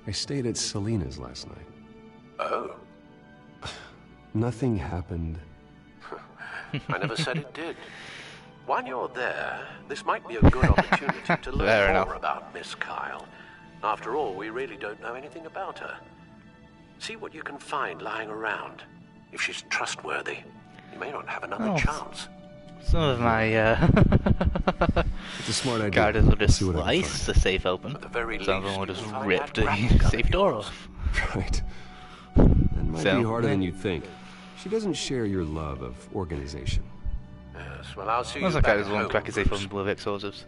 B: I stayed at Selena's last night.
L: Oh.
B: Nothing happened.
L: I never said it did. While you're there, this might be a good opportunity to learn more about Miss Kyle. After all, we really don't know anything about her. See what you can find lying around. If she's trustworthy, you may not have another chance.
A: Some of my
B: it's a smart idea.
A: characters will just slice the safe open. Some of them will just rip the safe door off.
B: Right. That might be harder than you think. She doesn't share your love of organization.
L: Yes, well, I'll see
A: That's
L: you
A: okay,
L: back
A: there's one
L: home,
A: cracker safe
L: Bruce.
A: on Blue explosives.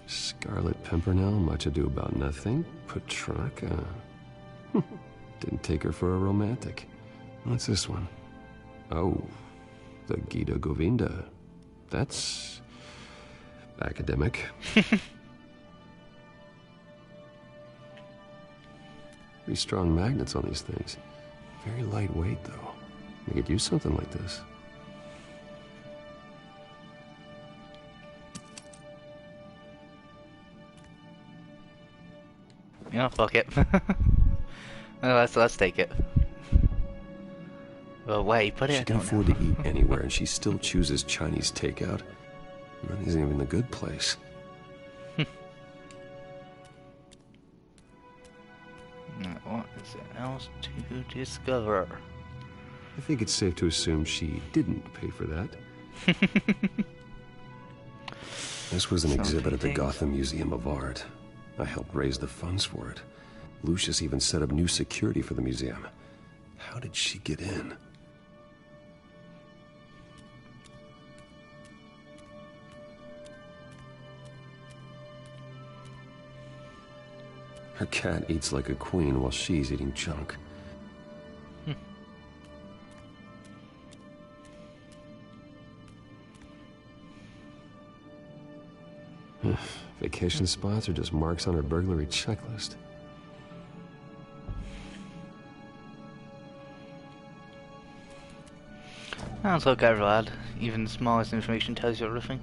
B: Scarlet Pimpernel, much ado about nothing. Petrarca. Didn't take her for a romantic. What's this one? Oh, the Gita Govinda. That's academic. Pretty strong magnets on these things. Very lightweight, though. We could use something like this.
A: Yeah, fuck it. let's take it. Well, wait, put it.
B: She can afford to eat anywhere, and she still chooses Chinese takeout. That isn't even the good place.
A: What is else to discover?
B: I think it's safe to assume she didn't pay for that. This was an exhibit at the Gotham Museum of Art. I helped raise the funds for it. Lucius even set up new security for the museum. How did she get in? Her cat eats like a queen while she's eating junk. Vacation spots are just marks on her burglary checklist.
A: Sounds okay, lad. Even the smallest information tells you everything.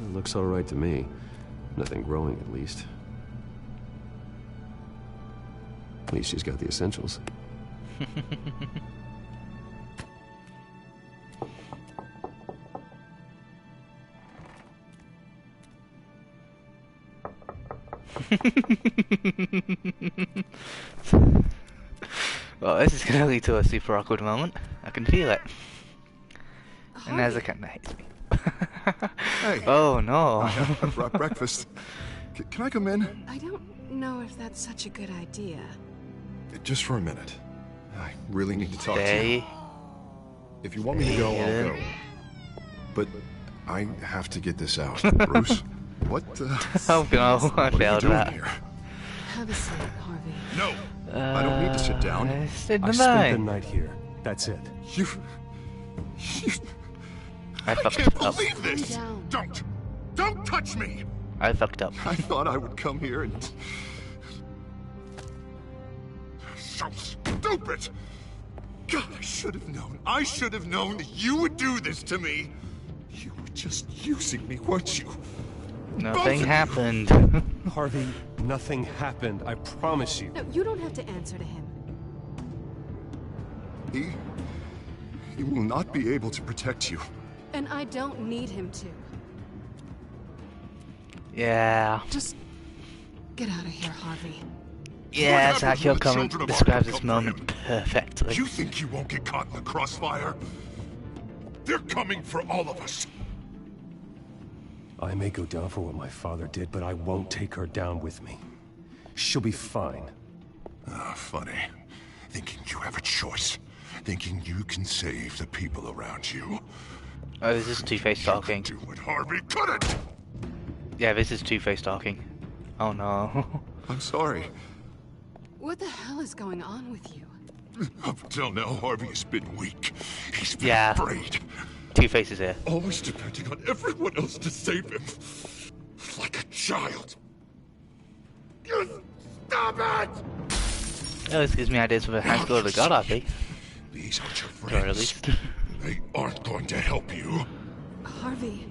B: It looks alright to me. Nothing growing, at least. At least she's got the essentials.
A: Well, this is going to lead to a super awkward moment. I can feel it. And there's a cat that hates me.
H: Hey.
A: Oh no.
H: I brought breakfast. Can I come in?
R: I don't know if that's such a good idea.
H: Just for a minute. I really need to talk to you. If you want me to go, I'll go. But I have to get this out. Bruce, what
A: Oh no, I failed that.
H: Here?
R: Have a seat, Harvey.
H: No, I don't need to sit down.
B: I spent the night here. That's it.
H: You
A: I fucked
H: can't
A: up.
H: believe this! Don't touch me!
A: I fucked up.
H: I thought I would come here and... So stupid! God, I should have known. I should have known that you would do this to me. You were just using me, weren't you?
A: Nothing happened.
B: Harvey, nothing happened. I promise you.
R: No, you don't have to answer to him.
H: He will not be able to protect you.
R: And I don't need him to.
A: Yeah.
R: Just get out of here, Harvey.
A: Yeah, Zach, your comment describes this moment perfectly.
C: You think you won't get caught in the crossfire? They're coming for all of us.
B: I may go down for what my father did, but I won't take her down with me. She'll be fine.
C: Ah, funny. Thinking you have a choice. Thinking you can save the people around you.
A: Oh, this is Two-Face talking.
C: Do what Harvey couldn't!
A: Yeah, this is Two-Face talking. Oh no.
H: I'm sorry.
R: What the hell is going on with you?
C: Up till now, Harvey has been weak. He's been afraid.
A: Two-Face is here.
C: Always depending on everyone else to save him. Like a child. Stop it!
A: Oh, this gives me ideas for the high school of the god RP.
C: These aren't your
A: Or at
C: friends.
A: least.
C: They aren't going to help you.
R: Harvey.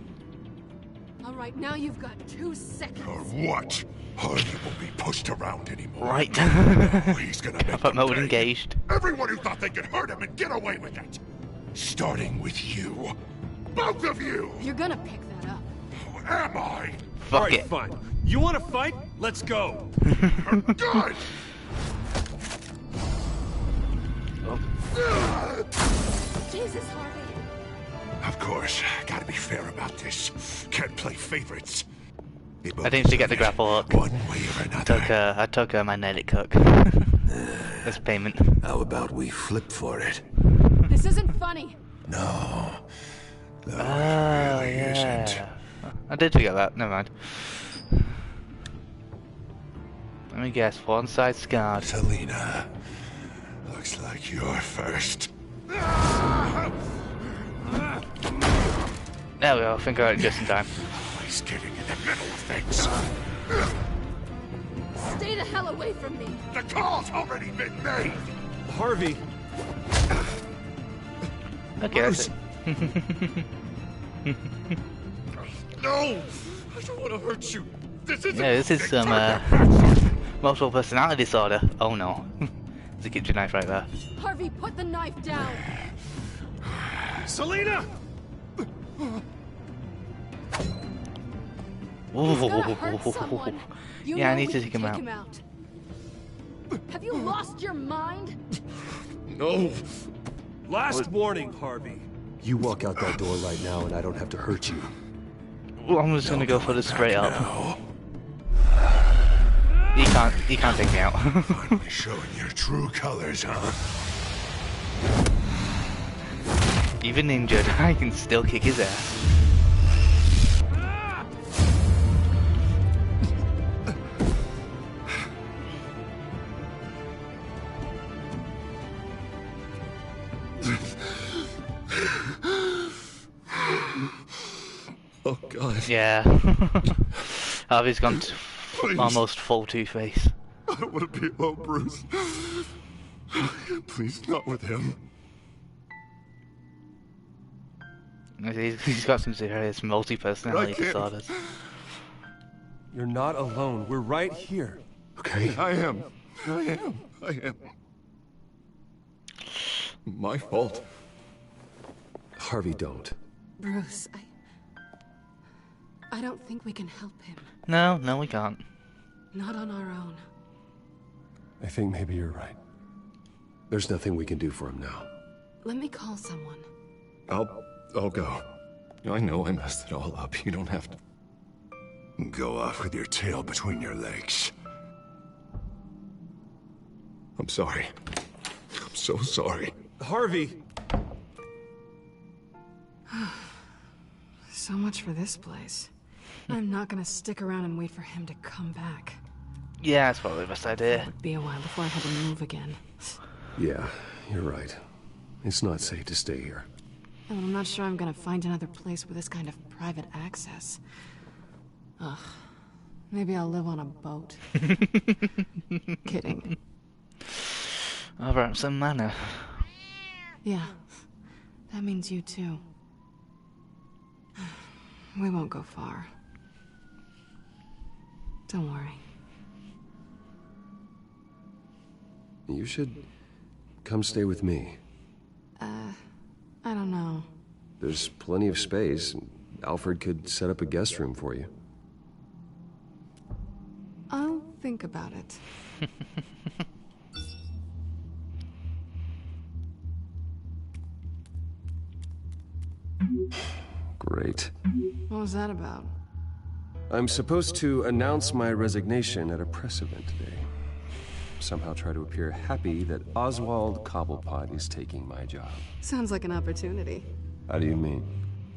R: All right, now you've got 2 seconds.
C: Or what? Harvey won't be pushed around anymore.
A: Right.
C: Oh, he's gonna make
A: Pop mode
C: them pay.
A: engaged.
C: Everyone who thought they could hurt him and get away with it. Starting with you. Both of you!
R: You're gonna pick that up.
C: Who am I?
A: Fuck it.
B: Fine. You want to fight? Let's go.
C: Good!
R: Jesus, Harvey.
C: Of course, gotta be fair about this. Can't play favorites.
A: I didn't forget the grapple hook.
K: One way or another.
A: I took a magnetic hook. That's payment.
K: How about we flip for it?
R: This isn't funny.
K: No.
A: Oh, yeah. I did forget that. Never mind. Let me guess. One side scarred.
K: Selina. Looks like you're first.
A: There we go. I think I got it just in time.
K: Always getting in the middle of things.
R: Stay the hell away from me.
K: The call's already been made.
H: Harvey.
A: Okay, that's it.
K: No! I don't want to hurt you. This isn't.
A: Yeah, this is some multiple personality disorder. Oh no. There's a kitchen knife right there.
R: Harvey, put the knife down.
H: Selina!
A: Yeah, I need to take him out.
R: Have you lost your mind?
H: No. Last warning, Harvey.
B: You walk out that door right now and I don't have to hurt you.
A: Well, I'm just gonna go for the straight up. He can't take me out.
K: Finally showing your true colors, huh?
A: Even injured, I can still kick his ass.
K: Oh God.
A: Yeah. Harvey's gone almost full Two-Face.
K: I don't want to be alone, Bruce. Please, not with him.
A: He's got some serious multi-personality disorders.
H: You're not alone. We're right here.
K: Okay. I am. My fault.
B: Harvey, don't.
R: Bruce, I don't think we can help him.
A: No, we can't.
R: Not on our own.
B: I think maybe you're right. There's nothing we can do for him now.
R: Let me call someone.
K: I'll go. I know I messed it all up. You don't have to go off with your tail between your legs. I'm sorry. I'm so sorry.
H: Harvey!
R: So much for this place. I'm not gonna stick around and wait for him to come back.
A: Yeah, that's probably the best idea.
R: It would be a while before I had to move again.
B: Yeah, you're right. It's not safe to stay here.
R: And I'm not sure I'm gonna find another place with this kind of private access. Ugh. Maybe I'll live on a boat. Kidding.
A: Over at some manor.
R: Yeah. That means you too. We won't go far. Don't worry.
B: You should come stay with me.
R: I don't know.
B: There's plenty of space. Alfred could set up a guest room for you.
R: I'll think about it.
B: Great.
R: What was that about?
B: I'm supposed to announce my resignation at a press event today. Somehow try to appear happy that Oswald Cobblepot is taking my job.
R: Sounds like an opportunity.
B: How do you mean?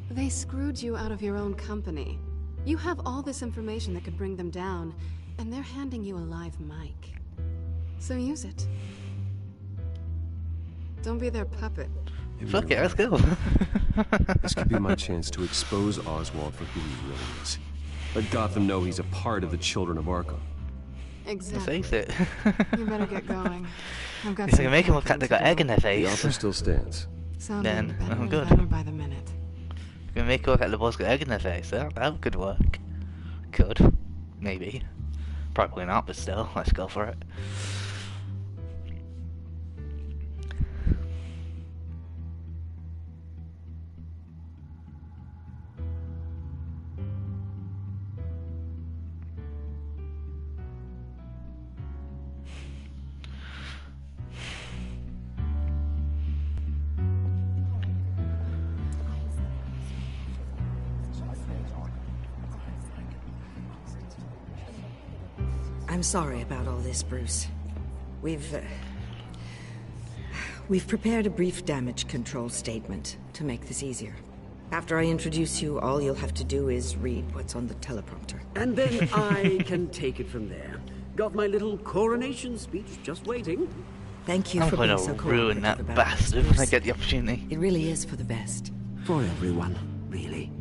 R: They screwed you out of your own company. You have all this information that could bring them down, and they're handing you a live mic. So use it. Don't be their puppet.
A: Fuck it, let's go.
B: This could be my chance to expose Oswald for who he really is. Let Gotham know he's a part of the Children of Arkham.
R: Exactly.
A: Face it.
R: You better get going. I've got
A: If I can make them look like they got egg in their
B: The
A: face,
B: offer still stands.
R: Sounding better
A: I'm
R: and
A: good.
R: better by the minute.
A: If we make it look like the boys got egg in their face, that could work. Could. Maybe. Probably not, but still, let's go for it.
S: I'm sorry about all this, Bruce. We've prepared a brief damage control statement to make this easier. After I introduce you, all you'll have to do is read what's on the teleprompter.
T: And then I can take it from there. Got my little coronation speech just waiting.
S: Thank you for being so cooperative.
A: I'm gonna ruin that bastard when I get the opportunity.
S: It really is for the best.
T: For everyone, really.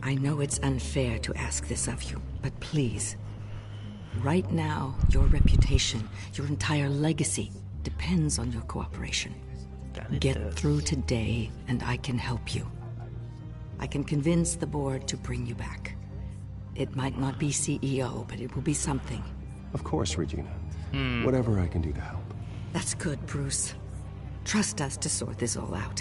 S: I know it's unfair to ask this of you, but please. Right now, your reputation, your entire legacy, depends on your cooperation. Get through today, and I can help you. I can convince the board to bring you back. It might not be CEO, but it will be something.
B: Of course, Regina. Whatever I can do to help.
S: That's good, Bruce. Trust us to sort this all out.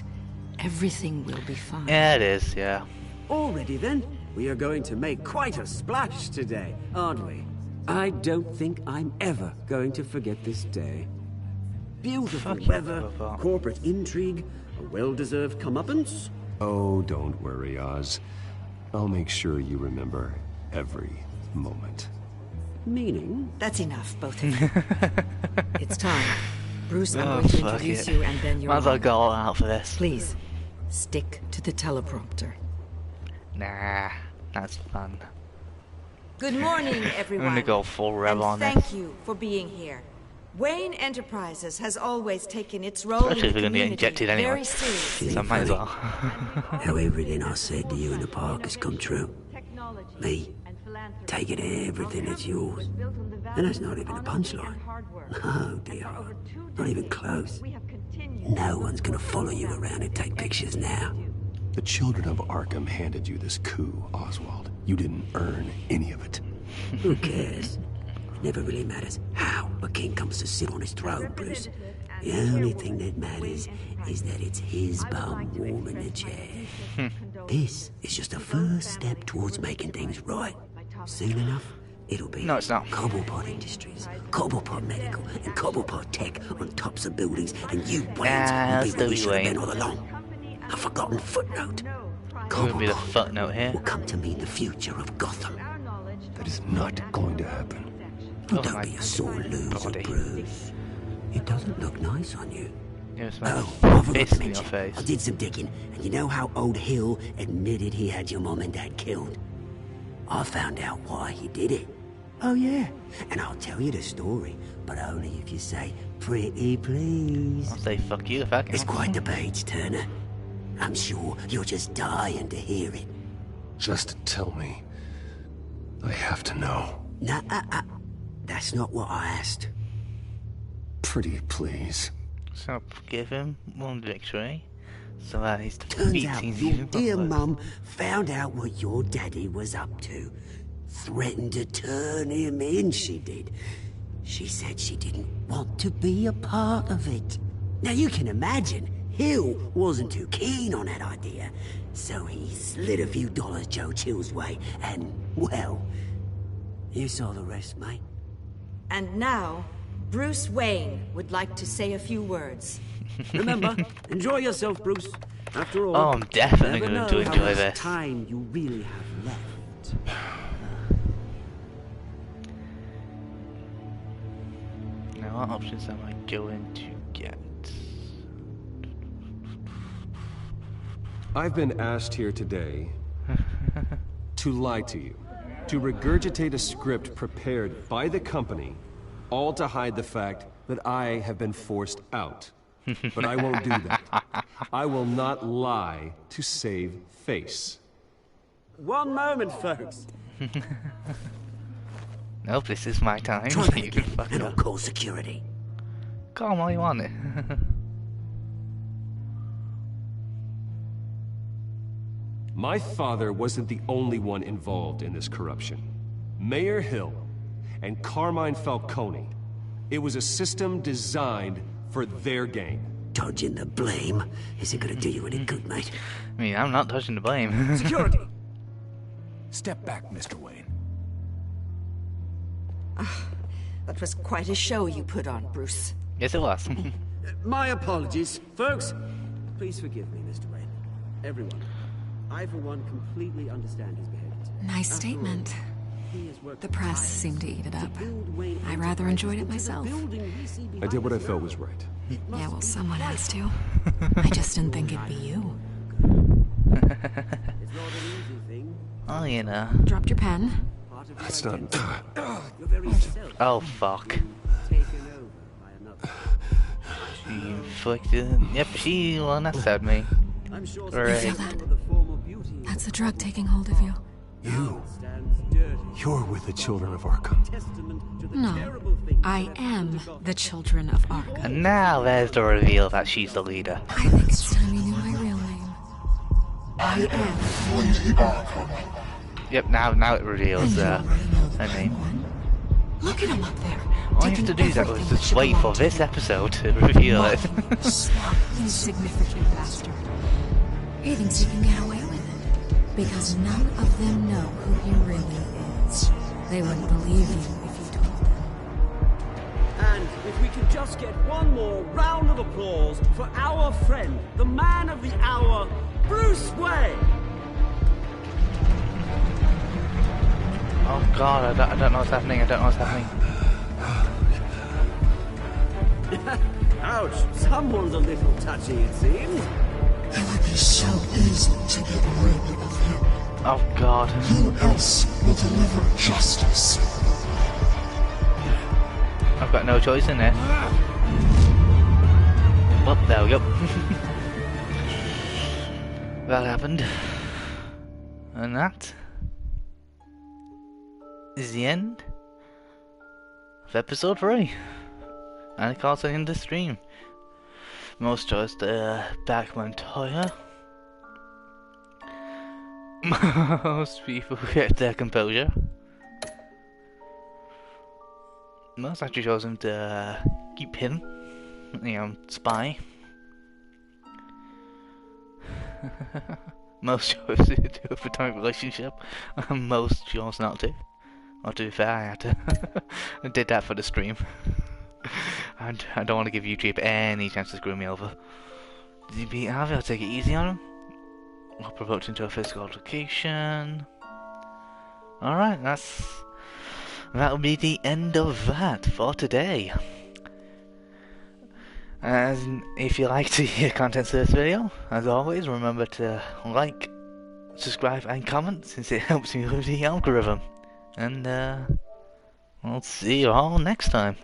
S: Everything will be fine.
A: Yeah, it is, yeah.
T: Already then, we are going to make quite a splash today, aren't we? I don't think I'm ever going to forget this day. Beautiful weather, corporate intrigue, a well-deserved comeuppance.
B: Oh, don't worry, Oz. I'll make sure you remember every moment.
T: Meaning?
S: That's enough, both of you. It's time. Bruce, I'm going to introduce you, and then you're
A: Might as well go all out for this.
S: Please, stick to the teleprompter.
A: Nah, that's fun.
Q: Good morning, everyone.
A: I'm gonna go full rev on it.
Q: Thank you for being here. Wayne Enterprises has always taken its role
A: Especially
Q: in the
A: if we're gonna get injected anyway.
Q: very seriously.
A: So I might as well.
V: How everything I said to you in the park has come true. Me, taking everything that's yours. And that's not even a punchline. Oh dear, not even close. No one's gonna follow you around and take pictures now.
B: The children of Arkham handed you this coup, Oswald. You didn't earn any of it.
V: Who cares? It never really matters how a king comes to sit on his throne, Bruce. The only thing that matters is that it's his bum warm in the chair. This is just a first step towards making things right. Soon enough, it'll be Cobblepot Industries, Cobblepot Medical, and Cobblepot Tech on tops of buildings, and you Waynes will be where you should have been all along. A forgotten footnote.
A: Be the footnote here.
V: Will come to mean the future of Gotham.
B: That is not going to happen.
V: Oh, don't be a sore loser, Bruce. It doesn't look nice on you.
A: I
V: forgot to mention, I did some digging, and you know how old Hill admitted he had your mom and dad killed? I found out why he did it. Oh yeah, and I'll tell you the story, but only if you say, pretty please.
A: I'll say fuck you if I can.
V: It's quite the page, Turner. I'm sure you're just dying to hear it.
B: Just tell me. I have to know.
V: Nah, that's not what I asked.
B: Pretty please.
A: So give him one victory, so that he's
V: Turns out your dear mum found out what your daddy was up to. Threatened to turn him in, she did. She said she didn't want to be a part of it. Now you can imagine, Hill wasn't too keen on that idea, so he slid a few dollars Joe Chill's way, and, well, you saw the rest, mate.
Q: And now, Bruce Wayne would like to say a few words.
T: Remember, enjoy yourself, Bruce. After all,
A: I'm definitely going to enjoy this.
T: Time you really have left.
A: Now, what options am I going to get?
B: I've been asked here today to lie to you, to regurgitate a script prepared by the company, all to hide the fact that I have been forced out. But I won't do that. I will not lie to save face.
T: One moment, folks.
A: Nope, this is my time.
V: Try that again, and I'll call security.
A: Call him while you want it.
B: My father wasn't the only one involved in this corruption. Mayor Hill and Carmine Falcone. It was a system designed for their gain.
V: Dodging the blame isn't gonna do you any good, mate.
A: I mean, I'm not dodging the blame.
V: Security!
W: Step back, Mr. Wayne.
Q: That was quite a show you put on, Bruce.
A: Yes, it was.
T: My apologies. Folks, please forgive me, Mr. Wayne. Everyone. I, for one, completely understand his behavior.
R: Nice statement. The press seemed to eat it up. I rather enjoyed it myself.
B: I did what I felt was right.
R: Yeah, well, someone has to. I just didn't think it'd be you.
A: Oh, you know.
R: Dropped your pen.
B: That's not...
A: Oh, fuck. She inflicted... Yep, she won't accept me.
R: You feel that? That's the drug taking hold of you.
B: You're with the children of Arkham.
R: No, I am the children of Arkham.
A: And now there's the reveal that she's the leader.
R: I think it's time you knew my real name. I am
C: Lady Arkham.
A: Yep, now it reveals her name.
R: Look at him up there.
A: All you have to do that was just wait for this episode to reveal it.
R: Smart, insignificant bastard. He thinks he can get away with it. Because none of them know who he really is. They wouldn't believe you if you told them.
T: And if we could just get one more round of applause for our friend, the man of the hour, Bruce Wayne!
A: Oh god, I don't know what's happening, I don't know what's happening.
T: Ouch, someone's a little touchy, it seems.
C: It would be so easy to get rid of him.
A: Oh god.
C: Who else will deliver justice?
A: I've got no choice in there. Well, there we go. That happened. And that is the end of episode 3. And it calls it in the stream. Most chose the Batman Toya. Most people get their composure. Most actually chose him to keep hidden. You know, spy. Most chose to do a platonic relationship. Most chose not to. Or to be fair, I had to. I did that for the stream. And I don't want to give YouTube any chance to screw me over. Did he beat Harvey? I'll take it easy on him. I'll provoke him to a physical altercation. Alright, that'll be the end of that for today. And if you like to hear content to this video, as always, remember to like, subscribe and comment, since it helps me with the algorithm. And I'll see you all next time.